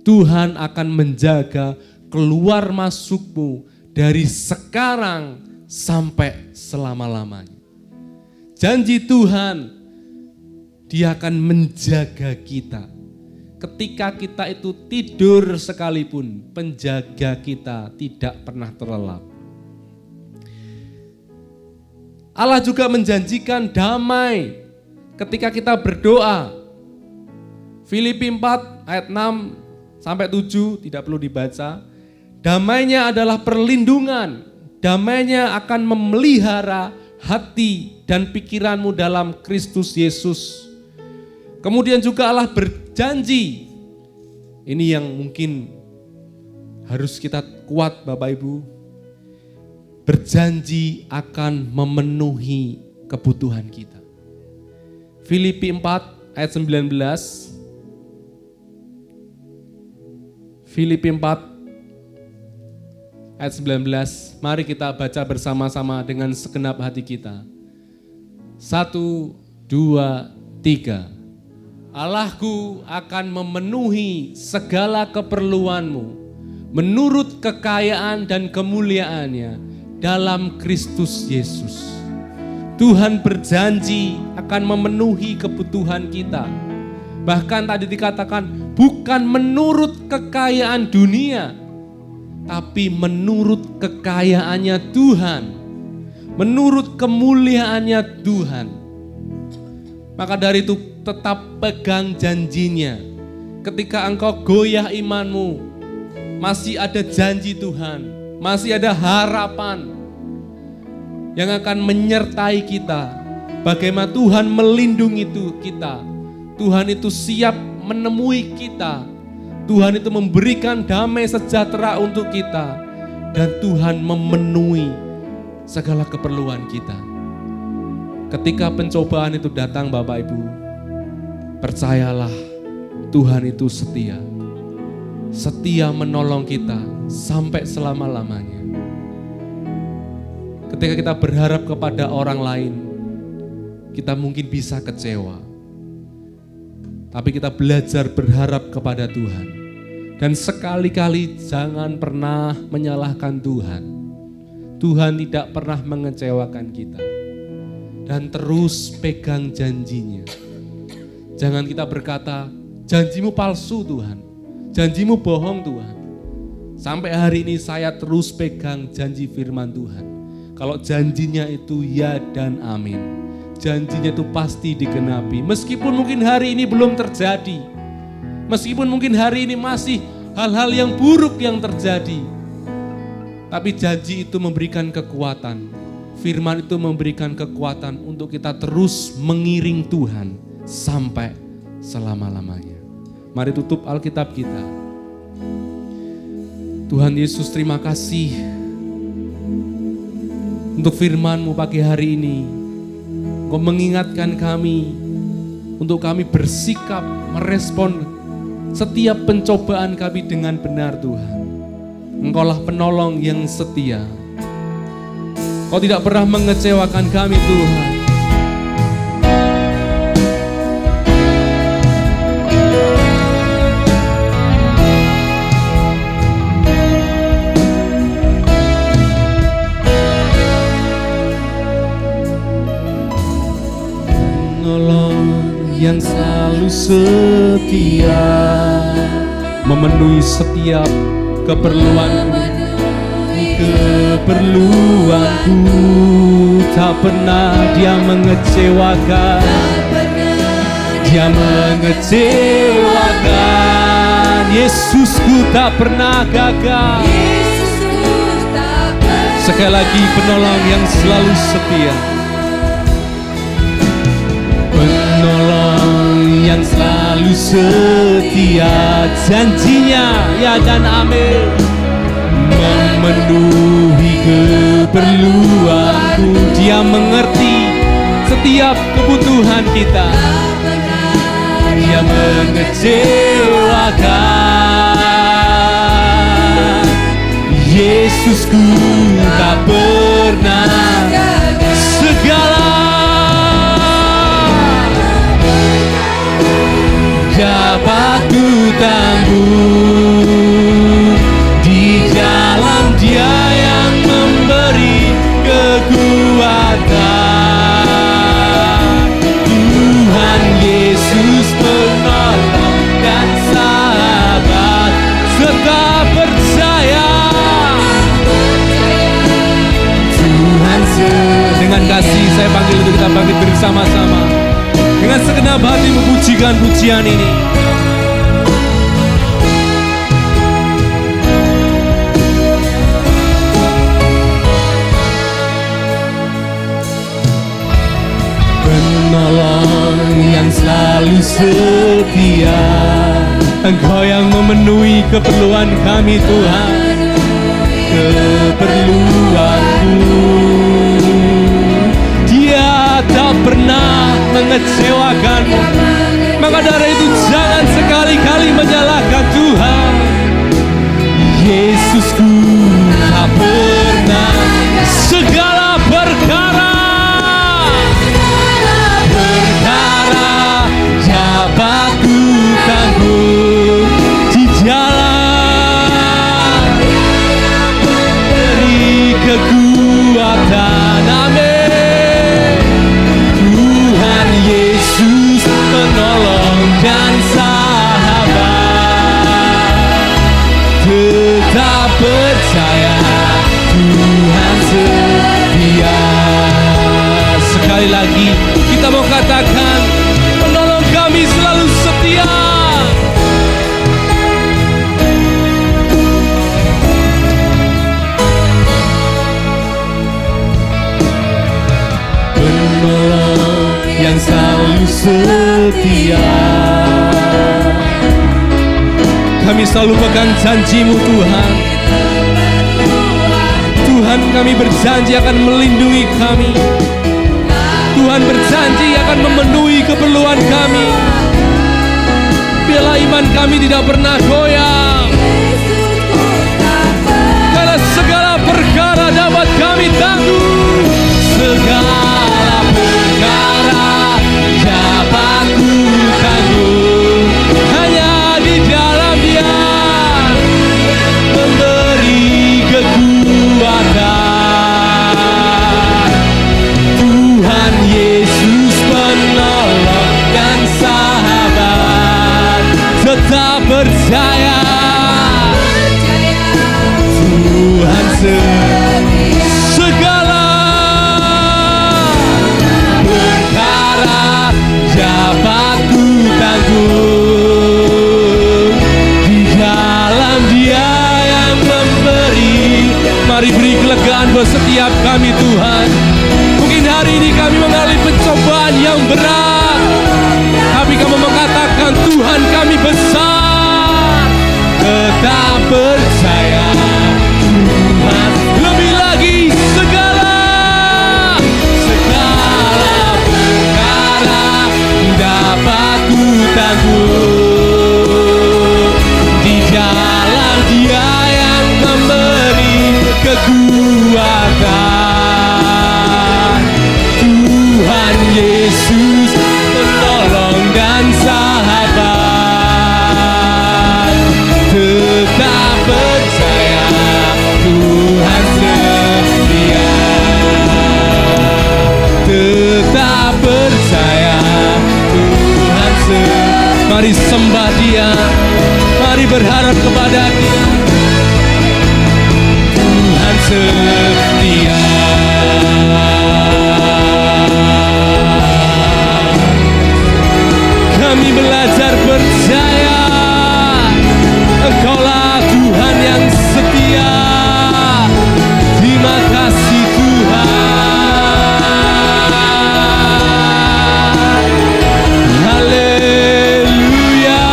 Tuhan akan menjaga keluar masukmu dari sekarang sampai selama-lamanya. Janji Tuhan, Dia akan menjaga kita. Ketika kita itu tidur sekalipun, penjaga kita tidak pernah terlelap. Allah juga menjanjikan damai ketika kita berdoa. Filipi 4 ayat 6 sampai 7 tidak perlu dibaca. Damainya adalah perlindungan. Damainya akan memelihara hati dan pikiranmu dalam Kristus Yesus. Kemudian juga Allah berjanji. Ini yang mungkin harus kita kuat Bapak Ibu. Berjanji akan memenuhi kebutuhan kita. Filipi 4 ayat 19. Filipi 4 ayat 19, mari kita baca bersama-sama dengan segenap hati kita. 1, 2, 3. Allahku akan memenuhi segala keperluanmu menurut kekayaan dan kemuliaannya dalam Kristus Yesus. Tuhan berjanji akan memenuhi kebutuhan kita. Bahkan tadi dikatakan bukan menurut kekayaan dunia, tapi menurut kekayaannya Tuhan, menurut kemuliaannya Tuhan. Maka dari itu tetap pegang janjinya. Ketika engkau goyah imanmu, masih ada janji Tuhan, masih ada harapan yang akan menyertai kita. Bagaimana Tuhan melindungi kita. Tuhan itu siap menemui kita. Tuhan itu memberikan damai sejahtera untuk kita. Dan Tuhan memenuhi segala keperluan kita. Ketika pencobaan itu datang Bapak Ibu, percayalah Tuhan itu setia. Setia menolong kita sampai selama-lamanya. Ketika kita berharap kepada orang lain, kita mungkin bisa kecewa. Tapi kita belajar berharap kepada Tuhan. Dan sekali-kali jangan pernah menyalahkan Tuhan. Tuhan tidak pernah mengecewakan kita. Dan terus pegang janjinya. Jangan kita berkata, janjimu palsu Tuhan. Janjimu bohong Tuhan. Sampai hari ini saya terus pegang janji firman Tuhan. Kalau janjinya itu ya dan amin. Janjinya itu pasti digenapi. Meskipun mungkin hari ini belum terjadi. Meskipun mungkin hari ini masih hal-hal yang buruk yang terjadi. Tapi janji itu memberikan kekuatan. Firman itu memberikan kekuatan untuk kita terus mengiring Tuhan sampai selama-lamanya. Mari tutup Alkitab kita. Tuhan Yesus, terima kasih untuk firman-Mu pagi hari ini. Engkau mengingatkan kami untuk kami bersikap merespon setiap pencobaan kami dengan benar Tuhan. Engkaulah penolong yang setia. Kau tidak pernah mengecewakan kami Tuhan. yang selalu setia, memenuhi setiap keperluanku. Tak pernah dia mengecewakan. Dia mengecewakan. Yesusku tak pernah gagal. Sekali lagi, penolong yang selalu setia. Penolong yang selalu setia, janjinya ya dan amin, memenuhi keperluanku. Dia mengerti setiap kebutuhan kita. Dia mengecewakan. Yesusku tak pernah segala dapat ku tanggung. Di dalam Dia yang memberi kekuatan. Tuhan Yesus penolong dan sahabat, serta percaya. Tuhan dengan kasih saya panggil untuk kita bangkit bersama-sama dengan segenap hati memujikan pujian ini. Penolong yang selalu setia, Engkau yang memenuhi keperluan kami Tuhan, keperluanku. Dia tak pernah mengecewakanmu. Maka dari itu jangan sekali-kali menyalahkan Tuhan. Yesusku tak pernah segala perkara dapat ku tanggung. Di dalam beri kekuatan. Amin. Tuhan Yesus penolong dan sahabat, tetap percaya Tuhan setia. Sekali lagi kita mau katakan, penolong kami selalu setia. Penolong yang selalu setia. Kami selalu pegang janji-Mu Tuhan. Tuhan, kami berjanji akan melindungi kami. Tuhan berjanji akan memenuhi keperluan kami. Biarlah iman kami tidak pernah goyang, karena segala perkara dapat kami tanggung. Segala perkara dapat ku tanggung. Hanya di dalam Dia memberi kekuatan. Tuhan Yesus penolong dan sahabat, tetap percaya. Tuhan segala perkara dapat ku tanggung. Di dalam Dia yang memberi. Mari beri kelegaan buat setiap kami Tuhan. Mungkin hari ini kami mengalami pencobaan yang berat, tapi kami mengatakan Tuhan kami besar. Tetap percaya Tuhan lebih lagi. Segala perkara dapat ku tanggung. Di dalam Dia yang memberi kekuatan. Tuhan Yesus penolong dan sahabat, tetap percaya Tuhan setia. Tetap percaya Tuhan Mari sembah Dia, mari berharap kepada Dia. Tuhan setia. Kami belajar percaya, Engkaulah Tuhan yang setia. Terima kasih Tuhan. Haleluya.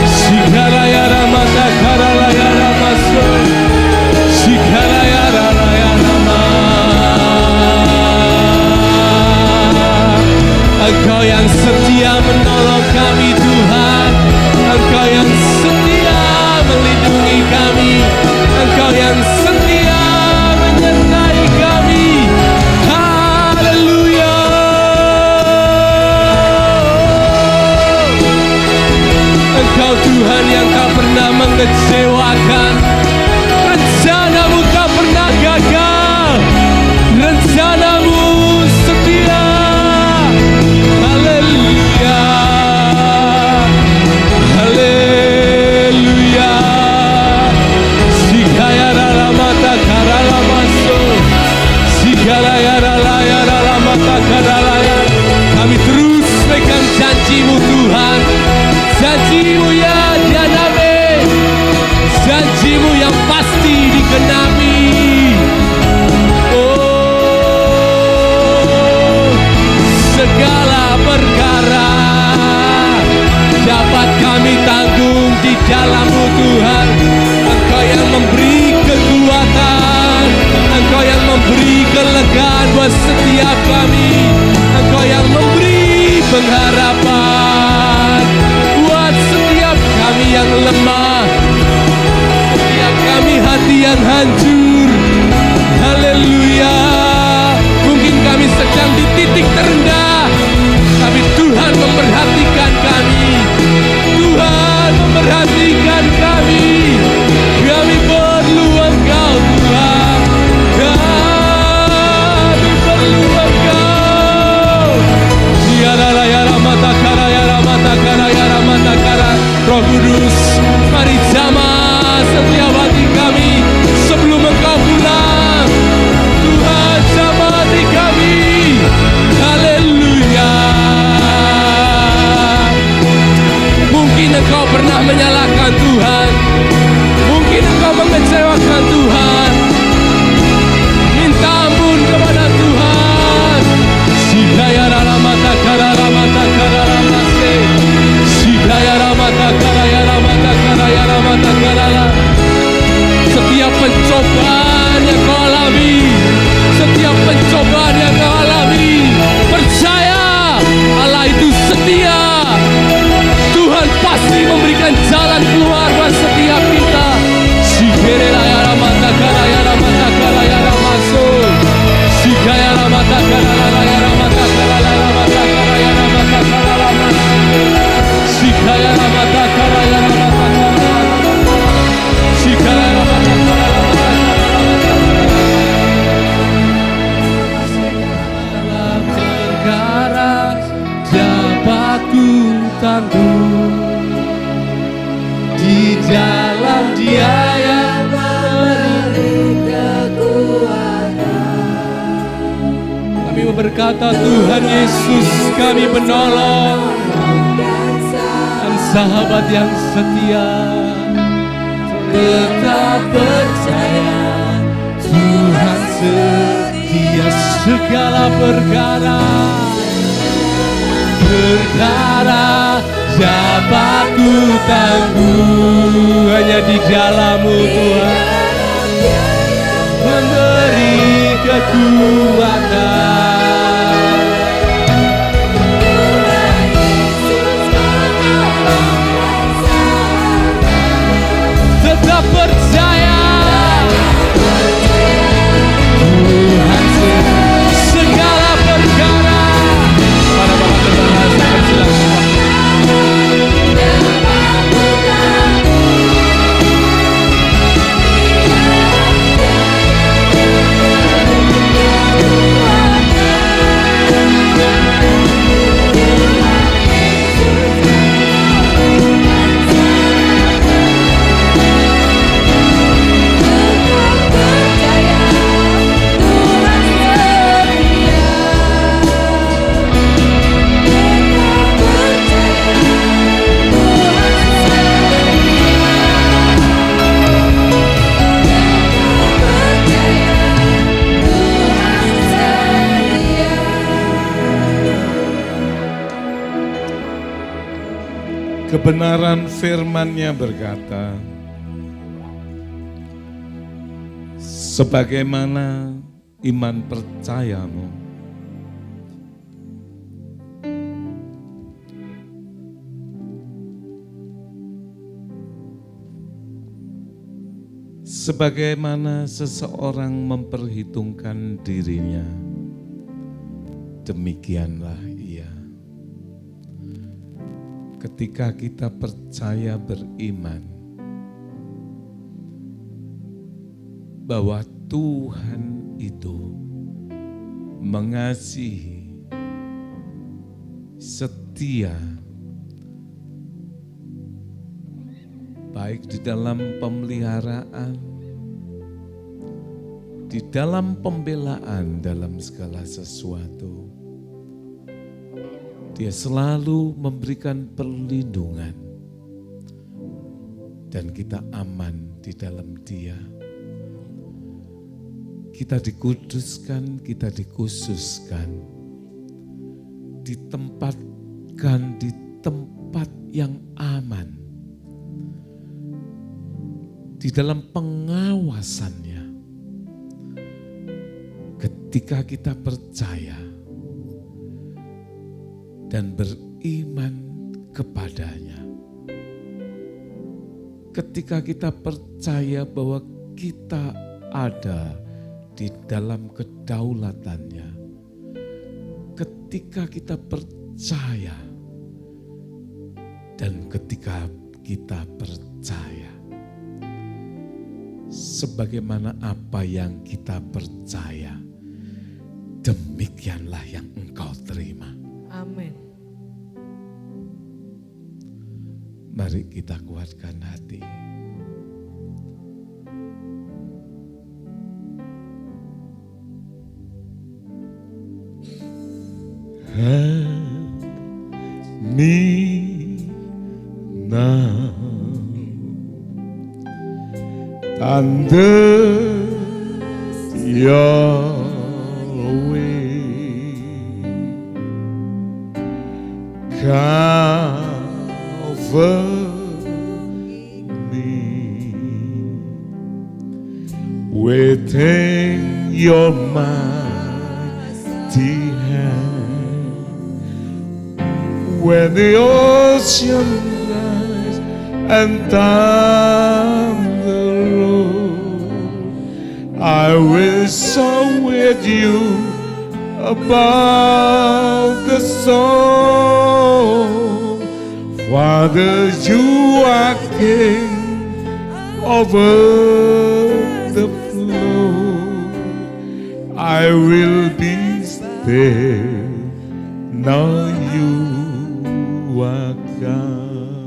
Sigala ya ramata karala ya ramaso. Sigala ya rala ya rama. Engkau yang setia menolong kami Tuhan. Engkau yang setia melindungi kami. Engkau yang setia menyertai kami. Haleluya. Engkau Tuhan yang tak pernah mengecewakan. Rencanamu tak pernah gagal. Rencanamu setia. Haleluya. Haleluya. Sigaya rala mata karala maso. Sigala ya rala mata karala ya. Kami terus pegang janji-Mu Tuhan. Janji-Mu ya dianabe. Janji-Mu yang pasti digenapi. Oh, segala perkara dapat kami tanggung di dalam-Mu Tuhan. Engkau yang memberi kekuatan, Engkau yang memberi kelegaan buat setiap kami. Engkau yang memberi pengharapan buat setiap kami yang lemah, setiap kami hati yang hancur. Haleluya. Mungkin kami sedang di titik terendah, tapi Tuhan memperhatikan kami. Tuhan memperhatikan kami. Kami perlu Engkau Tuhan. Kami perlu Engkau. Tiada ya ramata kara ya ramata kara ya ramata kara. Roh Kudus, mari jamah setiap hati kami sebelum Engkau pulang. Tuhan jamah hati kami. Haleluya. Mungkin Engkau pernah menyalahkan Tuhan. Mungkin Engkau mengecewakan Tuhan. Minta ampun kepada Tuhan. Sigaya ramata kara ramata kara ramase. Sigaya ramata kara ya ramata kara ya ramata kara. Setiap pencobaan yang kau alami, setiap pencobaan yang kau alami, percaya Allah itu setia. Tuhan pasti memberikan jalan keluar buat setiap kita. Sigera ya ramata kara ya ramata kara ya ramaso. Sigaya ramata kara ya ramata kara ya ramata kara ya ramata kara ramaso. Sigaya ramata kara ya ramata kara. Sigaya ramata kara ya ramata kara. Dapat ku tanggung di dalam Dia yang memberi kekuatan. Kami berkata Tuhan Yesus kami penolong dan sahabat yang setia. Tetap percaya Tuhan setia segala perkara. Perkara dapat ku tanggung hanya di dalam-Mu Tuhan. Memberi kekuatan. Tetap percaya Tuhan segala perkara. Para bapak terbahasa silakan. Kebenaran firman-Nya berkata, sebagaimana iman percayamu, sebagaimana seseorang memperhitungkan dirinya, demikianlah ia. Ketika kita percaya beriman bahwa Tuhan itu mengasihi, setia, baik di dalam pemeliharaan, di dalam pembelaan, dalam segala sesuatu. Dia selalu memberikan perlindungan dan kita aman di dalam Dia. Kita dikuduskan, kita dikhususkan, ditempatkan di tempat yang aman, di dalam pengawasannya. Ketika kita percaya dan beriman kepadanya, ketika kita percaya bahwa kita ada di dalam kedaulatannya, ketika kita percaya dan ketika kita percaya, sebagaimana apa yang kita percaya, demikianlah yang engkau terima. Amin. Mari kita kuatkan hati. Help me now, under your wing, cover me within your mighty hand. When the ocean lies and down the road, I will soar with you above the storm. Father, you are King over the flow. I will be still, know you are God.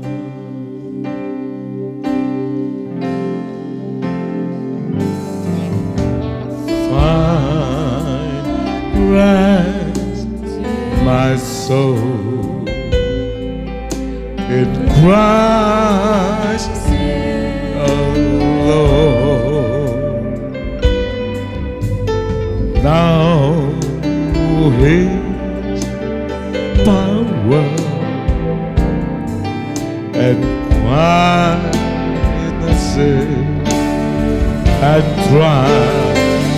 Find rest, my soul, in Christ alone. Now His power and quietnesses and dry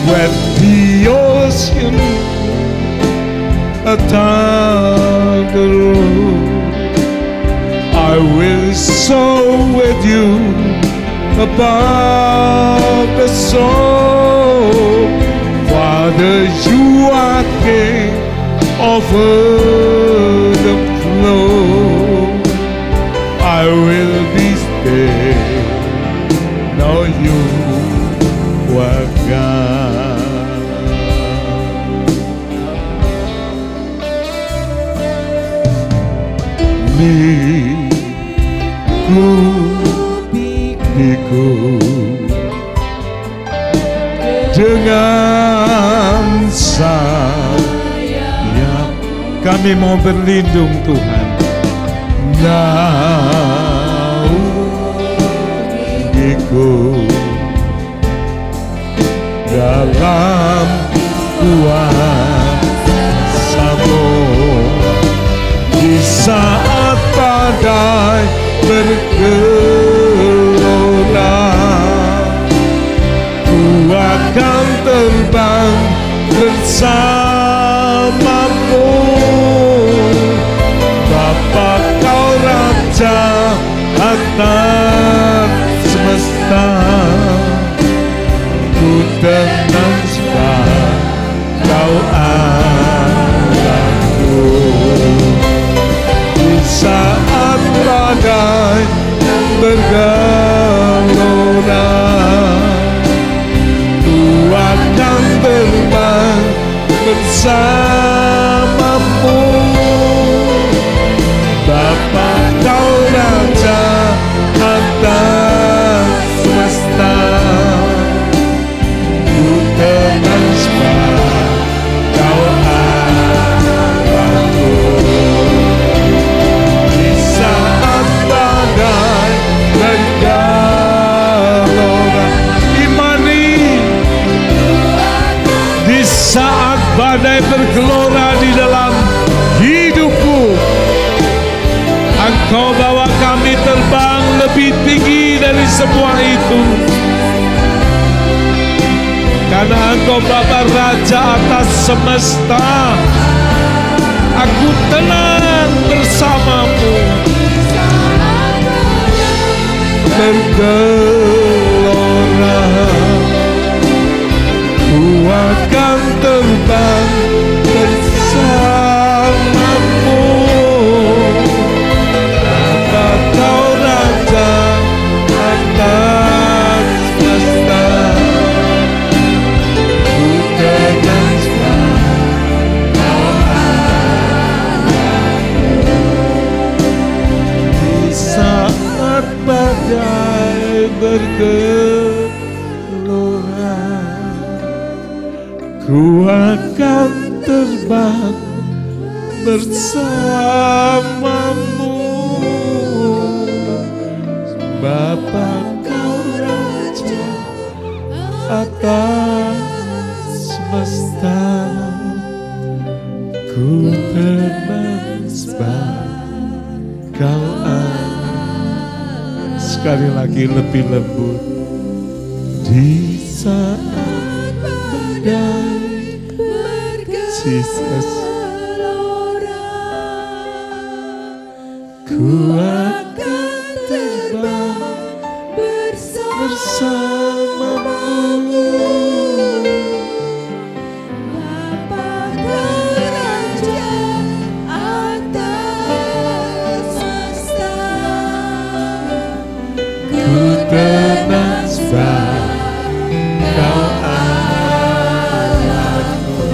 when the ocean down the road, I will soar with you above the storm. Father, you are King over the flow. I will be still, know you are God. Biku dengan sayap, kami mau berlindung Tuhan. Naungiku dalam kuasa-Mu di saat badai bergelora. Ku akan terbang bersamamu, Bapa Kau Raja atas semesta. Ku tenang sebab Kau Allahku. Di saat badai bergelora, Ku akan terbang bersamamu, Bapa Kau Raja atas semesta. Ku tenang sebab Kau Allahku. Di saat badai bergelora, imani. Di saat badai bergelora di dalam hidupku, Engkau bawa kami terbang lebih tinggi dari semua itu. Karena Engkau Bapa Raja atas semesta, aku tenang bersamamu. Bergelora, ku akan terbang bersamamu, Bapa Kau Raja atas semesta. Ku tenang sebab Kau Allahku. Di saat badai bergelora, ku akan terbang bersamamu, Bapa Kau Raja atas semesta. Ku tenang sebab Kau Allah. Sekali lagi lebih lembut. Di saat badai bergelora, ku akan terbang bersamamu, Bapa Kau Raja atas semesta. Ku tenang sebab Kau Allahku.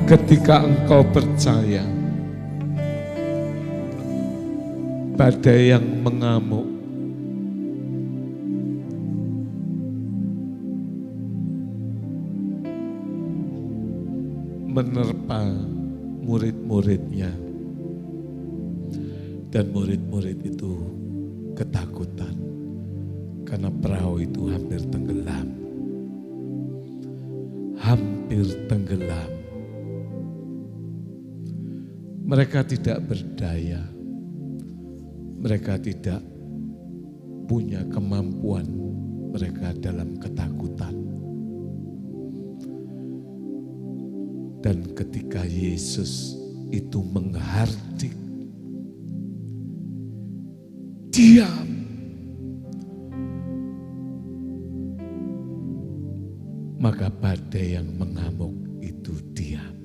Ketika engkau percaya, badai yang mengamuk menerpa murid-muridnya, dan murid-murid itu ketakutan karena perahu itu hampir tenggelam. Hampir tenggelam. Mereka tidak berdaya. Mereka tidak punya kemampuan. Mereka dalam ketakutan. Dan ketika Yesus itu menghardik, diam. Maka badai yang mengamuk itu diam.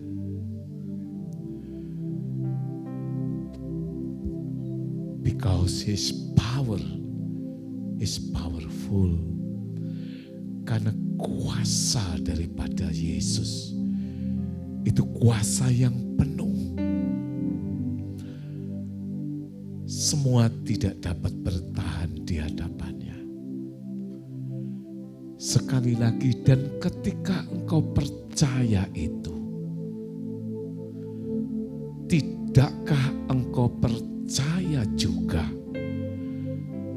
Because His power is powerful. Karena kuasa daripada Yesus itu kuasa yang penuh. Semua tidak dapat bertahan di hadapannya. Sekali lagi, dan ketika engkau percaya itu, tidakkah engkau percaya juga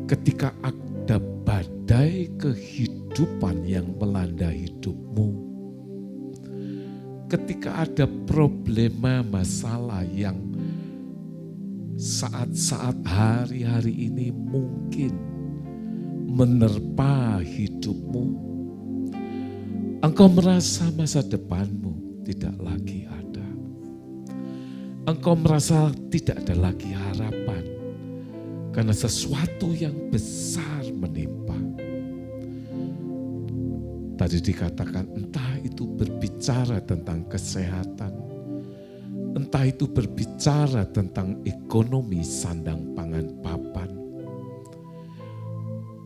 ketika ada badai kehidupan yang melanda hidupmu? Ketika ada problema, masalah yang saat-saat hari-hari ini mungkin menerpa hidupmu, engkau merasa masa depanmu tidak lagi ada. Engkau merasa tidak ada lagi harapan karena sesuatu yang besar menimpa. Tadi dikatakan entah itu berbicara tentang kesehatan, entah itu berbicara tentang ekonomi sandang pangan papan.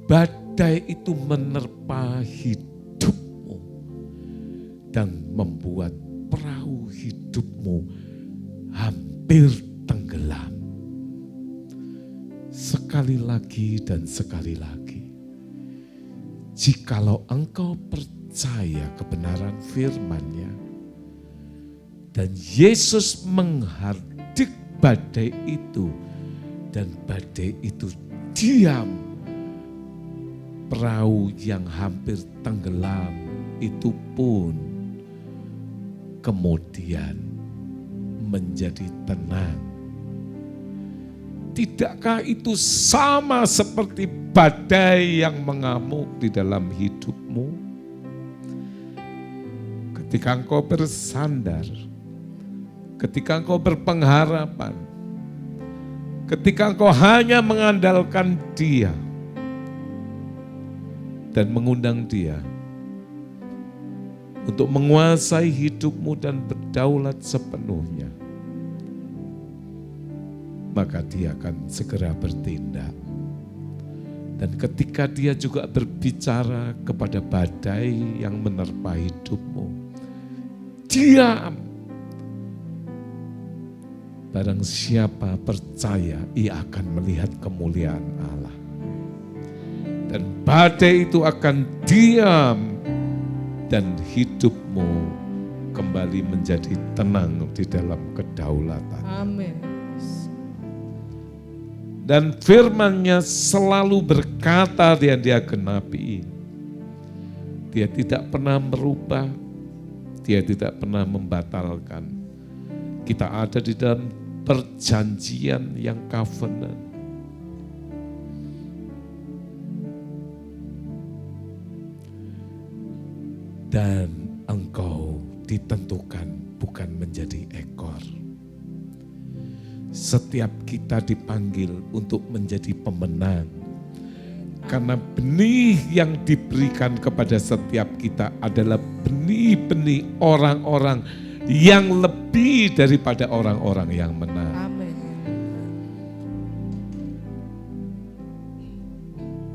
Badai itu menerpa hidupmu dan membuat perahu hidupmu hampir tenggelam. Sekali lagi dan sekali lagi. Jikalau engkau percaya kebenaran firman-Nya dan Yesus menghardik badai itu dan badai itu diam, perahu yang hampir tenggelam itu pun kemudian menjadi tenang. Tidakkah itu sama seperti badai yang mengamuk di dalam hidupmu? Ketika engkau bersandar, ketika engkau berpengharapan, ketika engkau hanya mengandalkan Dia dan mengundang Dia untuk menguasai hidupmu dan berdaulat sepenuhnya, maka Dia akan segera bertindak. Dan ketika Dia juga berbicara kepada badai yang menerpa hidupmu, diam. Barang siapa percaya, ia akan melihat kemuliaan Allah. Dan badai itu akan diam dan hidupmu kembali menjadi tenang di dalam kedaulatan. Amin. Dan firman-Nya selalu berkata dan Dia genapi. Dia tidak pernah merubah, Dia tidak pernah membatalkan. Kita ada di dalam perjanjian yang covenant. Dan engkau ditentukan bukan menjadi ekor. Setiap kita dipanggil untuk menjadi pemenang. Karena benih yang diberikan kepada setiap kita adalah benih-benih orang-orang yang lebih daripada orang-orang yang menang. Amin.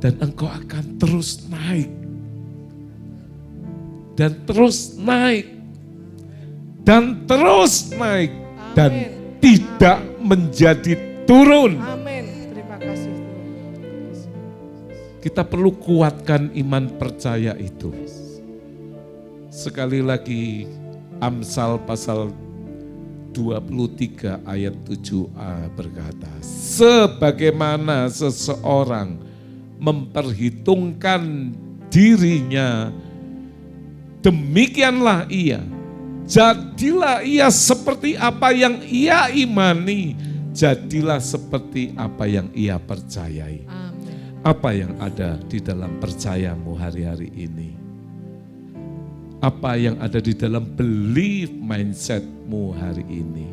Dan engkau akan terus naik. Dan terus naik. dan terus naik dan tidak menjadi turun. Amin. Terima kasih Tuhan. Kita perlu kuatkan iman percaya itu. Sekali lagi Amsal pasal 23 ayat 7a berkata, sebagaimana seseorang memperhitungkan dirinya, demikianlah ia. Jadilah ia seperti apa yang ia imani, jadilah seperti apa yang ia percayai. Amin. Apa yang ada di dalam percayamu hari-hari ini? Apa yang ada di dalam belief mindsetmu hari ini?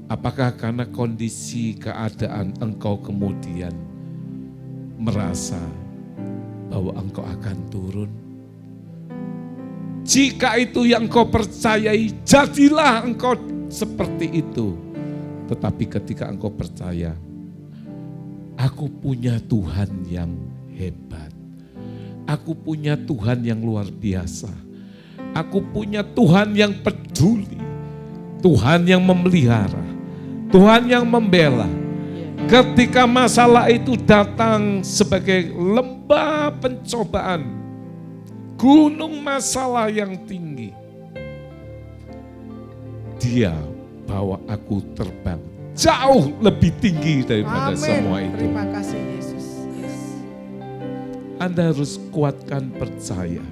Apakah karena kondisi keadaan engkau kemudian merasa bahwa engkau akan turun? Jika itu yang engkau percayai, jadilah engkau seperti itu. Tetapi ketika engkau percaya, aku punya Tuhan yang hebat. Aku punya Tuhan yang luar biasa. Aku punya Tuhan yang peduli, Tuhan yang memelihara, Tuhan yang membela. Ketika masalah itu datang sebagai lembah pencobaan, gunung masalah yang tinggi, Dia bawa aku terbang jauh lebih tinggi daripada semua itu. Terima kasih Yesus. Yes. Anda harus kuatkan percaya.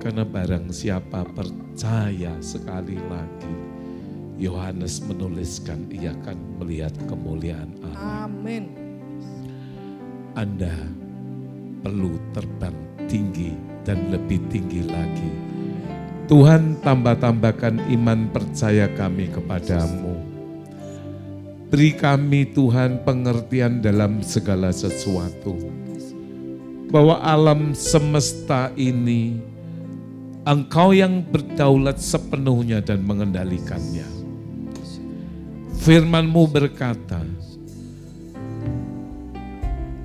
Karena barang siapa percaya, sekali lagi Yohanes menuliskan, ia akan melihat kemuliaan Allah. Amin. Anda perlu terbang tinggi dan lebih tinggi lagi. Tuhan, tambah-tambahkan iman percaya kami kepadamu. Beri kami Tuhan pengertian dalam segala sesuatu. Bahwa alam semesta ini Engkau yang berdaulat sepenuhnya dan mengendalikannya. Firman-Mu berkata,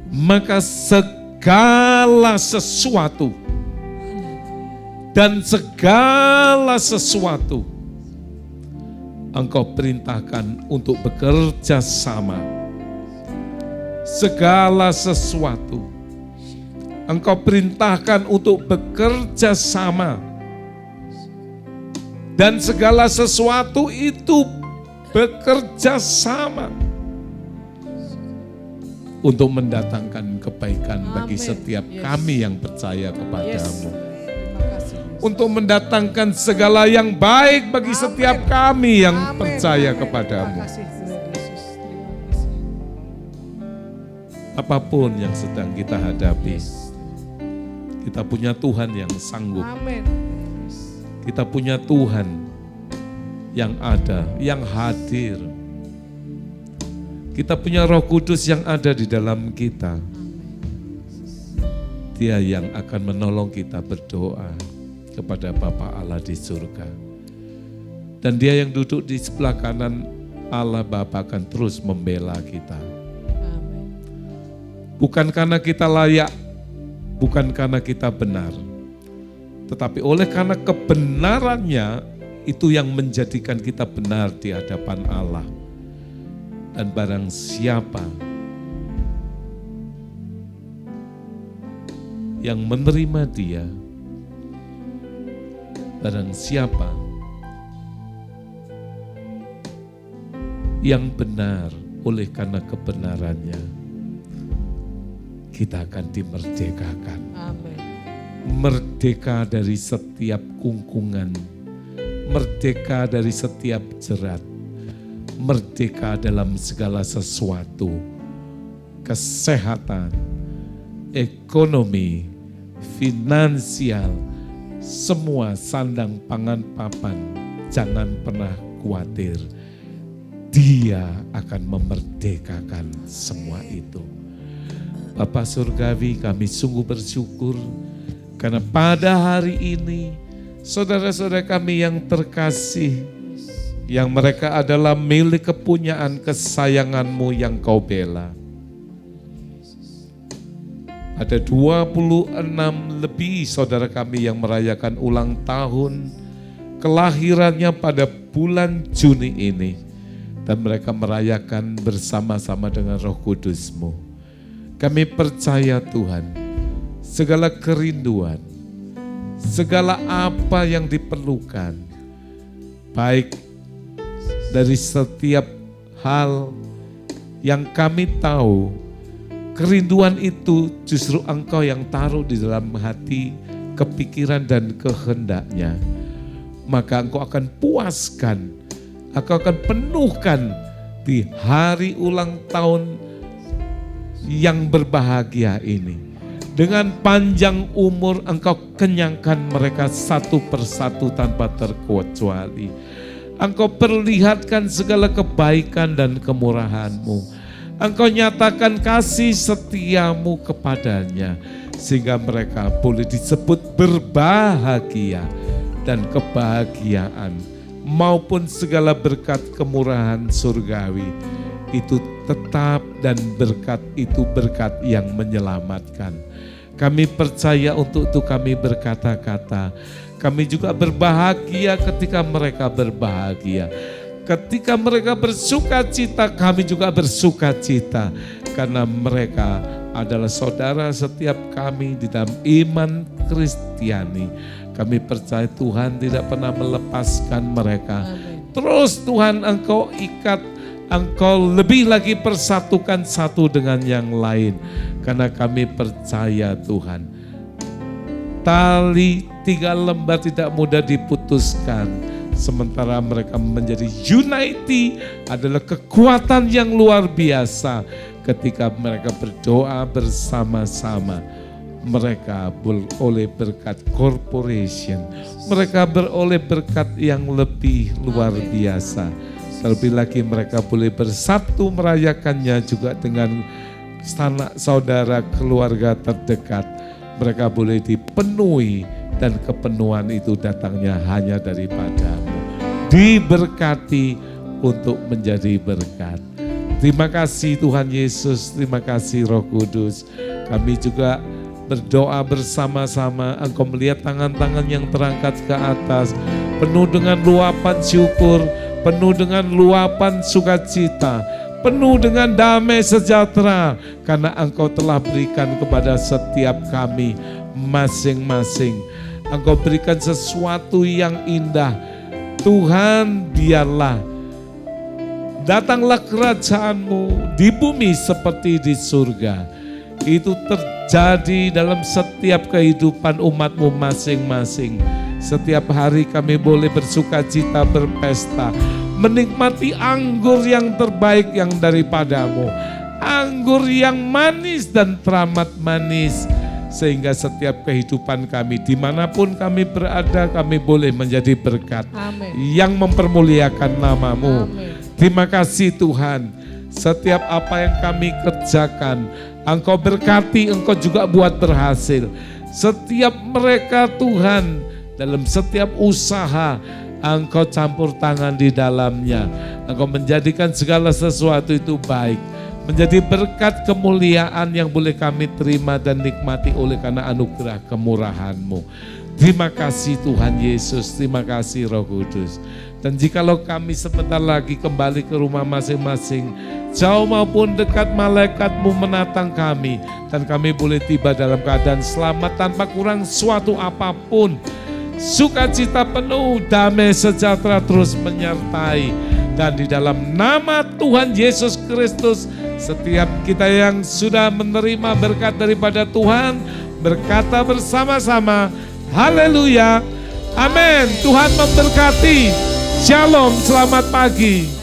maka segala sesuatu dan segala sesuatu Engkau perintahkan untuk bekerja sama. Segala sesuatu Engkau perintahkan untuk bekerja sama. Dan segala sesuatu itu bekerja sama untuk mendatangkan kebaikan bagi setiap kami yang percaya kepadamu. Untuk mendatangkan segala yang baik bagi setiap kami yang percaya kepadamu. Apapun yang sedang kita hadapi, kita punya Tuhan yang sanggup. Kita punya Tuhan yang ada, yang hadir. Kita punya Roh Kudus yang ada di dalam kita. Dia yang akan menolong kita berdoa kepada Bapa Allah di surga. Dan Dia yang duduk di sebelah kanan Allah Bapa akan terus membela kita. Bukan karena kita layak, bukan karena kita benar, tetapi oleh karena kebenarannya itu yang menjadikan kita benar di hadapan Allah. Dan barang siapa yang menerima Dia, barang siapa yang benar oleh karena kebenarannya, kita akan dimerdekakan. Amin. Merdeka dari setiap kungkungan, merdeka dari setiap jerat, merdeka dalam segala sesuatu, kesehatan, ekonomi, finansial, semua sandang pangan papan, jangan pernah khawatir. Dia akan memerdekakan semua itu. Bapa Surgawi, kami sungguh bersyukur karena pada hari ini saudara-saudara kami yang terkasih, yang mereka adalah milik kepunyaan kesayangan-Mu yang Kau bela. Ada 26 lebih saudara kami yang merayakan ulang tahun kelahirannya pada bulan Juni ini. Dan mereka merayakan bersama-sama dengan Roh Kudus-Mu. Kami percaya Tuhan, segala kerinduan, segala apa yang diperlukan, baik dari setiap hal yang kami tahu, kerinduan itu justru Engkau yang taruh di dalam hati, kepikiran dan kehendaknya. Maka Engkau akan puaskan, Engkau akan penuhkan di hari ulang tahun yang berbahagia ini. Dengan panjang umur Engkau kenyangkan mereka satu persatu tanpa terkecuali. Engkau perlihatkan segala kebaikan dan kemurahan-Mu. Engkau nyatakan kasih setia-Mu kepadanya, sehingga mereka boleh disebut berbahagia, dan kebahagiaan maupun segala berkat kemurahan surgawi itu tetap, dan berkat itu berkat yang menyelamatkan. Kami percaya untuk itu kami berkata-kata, kami juga berbahagia ketika mereka berbahagia. Ketika mereka bersuka cita, kami juga bersuka cita. Karena mereka adalah saudara setiap kami di dalam iman Kristiani. Kami percaya Tuhan tidak pernah melepaskan mereka. Terus Tuhan Engkau ikat, Engkau lebih lagi persatukan satu dengan yang lain. Karena kami percaya Tuhan, tali 3 lembar tidak mudah diputuskan. Sementara mereka menjadi unity adalah kekuatan yang luar biasa. Ketika mereka berdoa bersama-sama, mereka beroleh berkat corporation. Mereka beroleh berkat yang lebih luar biasa. Terlebih lagi mereka boleh bersatu merayakannya juga dengan sanak saudara keluarga terdekat. Mereka boleh dipenuhi, dan kepenuhan itu datangnya hanya daripada-Mu. Diberkati untuk menjadi berkat. Terima kasih Tuhan Yesus, terima kasih Roh Kudus. Kami juga berdoa bersama-sama, Engkau melihat tangan-tangan yang terangkat ke atas, penuh dengan luapan syukur, penuh dengan luapan sukacita, penuh dengan damai sejahtera, karena Engkau telah berikan kepada setiap kami masing-masing. Engkau berikan sesuatu yang indah. Tuhan, biarlah datanglah kerajaan-Mu di bumi seperti di surga. Itu terjadi dalam setiap kehidupan umat-Mu masing-masing. Setiap hari kami boleh bersuka cita, berpesta, menikmati anggur yang terbaik yang daripada-Mu. Anggur yang manis dan teramat manis. Sehingga setiap kehidupan kami, dimanapun kami berada, kami boleh menjadi berkat. Amen. Yang mempermuliakan nama-Mu. Amen. Terima kasih Tuhan. Setiap apa yang kami kerjakan, Engkau berkati, Engkau juga buat berhasil. Setiap mereka Tuhan, dalam setiap usaha, Engkau campur tangan di dalamnya. Engkau menjadikan segala sesuatu itu baik. Menjadi berkat kemuliaan yang boleh kami terima dan nikmati oleh karena anugerah kemurahan-Mu. Terima kasih Tuhan Yesus, terima kasih Roh Kudus. Dan jikalau kami sebentar lagi kembali ke rumah masing-masing, jauh maupun dekat, malaikat-Mu menatang kami. Dan kami boleh tiba dalam keadaan selamat tanpa kurang suatu apapun. Sukacita penuh, damai sejahtera terus menyertai. Dan di dalam nama Tuhan Yesus Kristus, setiap kita yang sudah menerima berkat daripada Tuhan, berkata bersama-sama, haleluya, amin. Tuhan memberkati. Shalom, selamat pagi.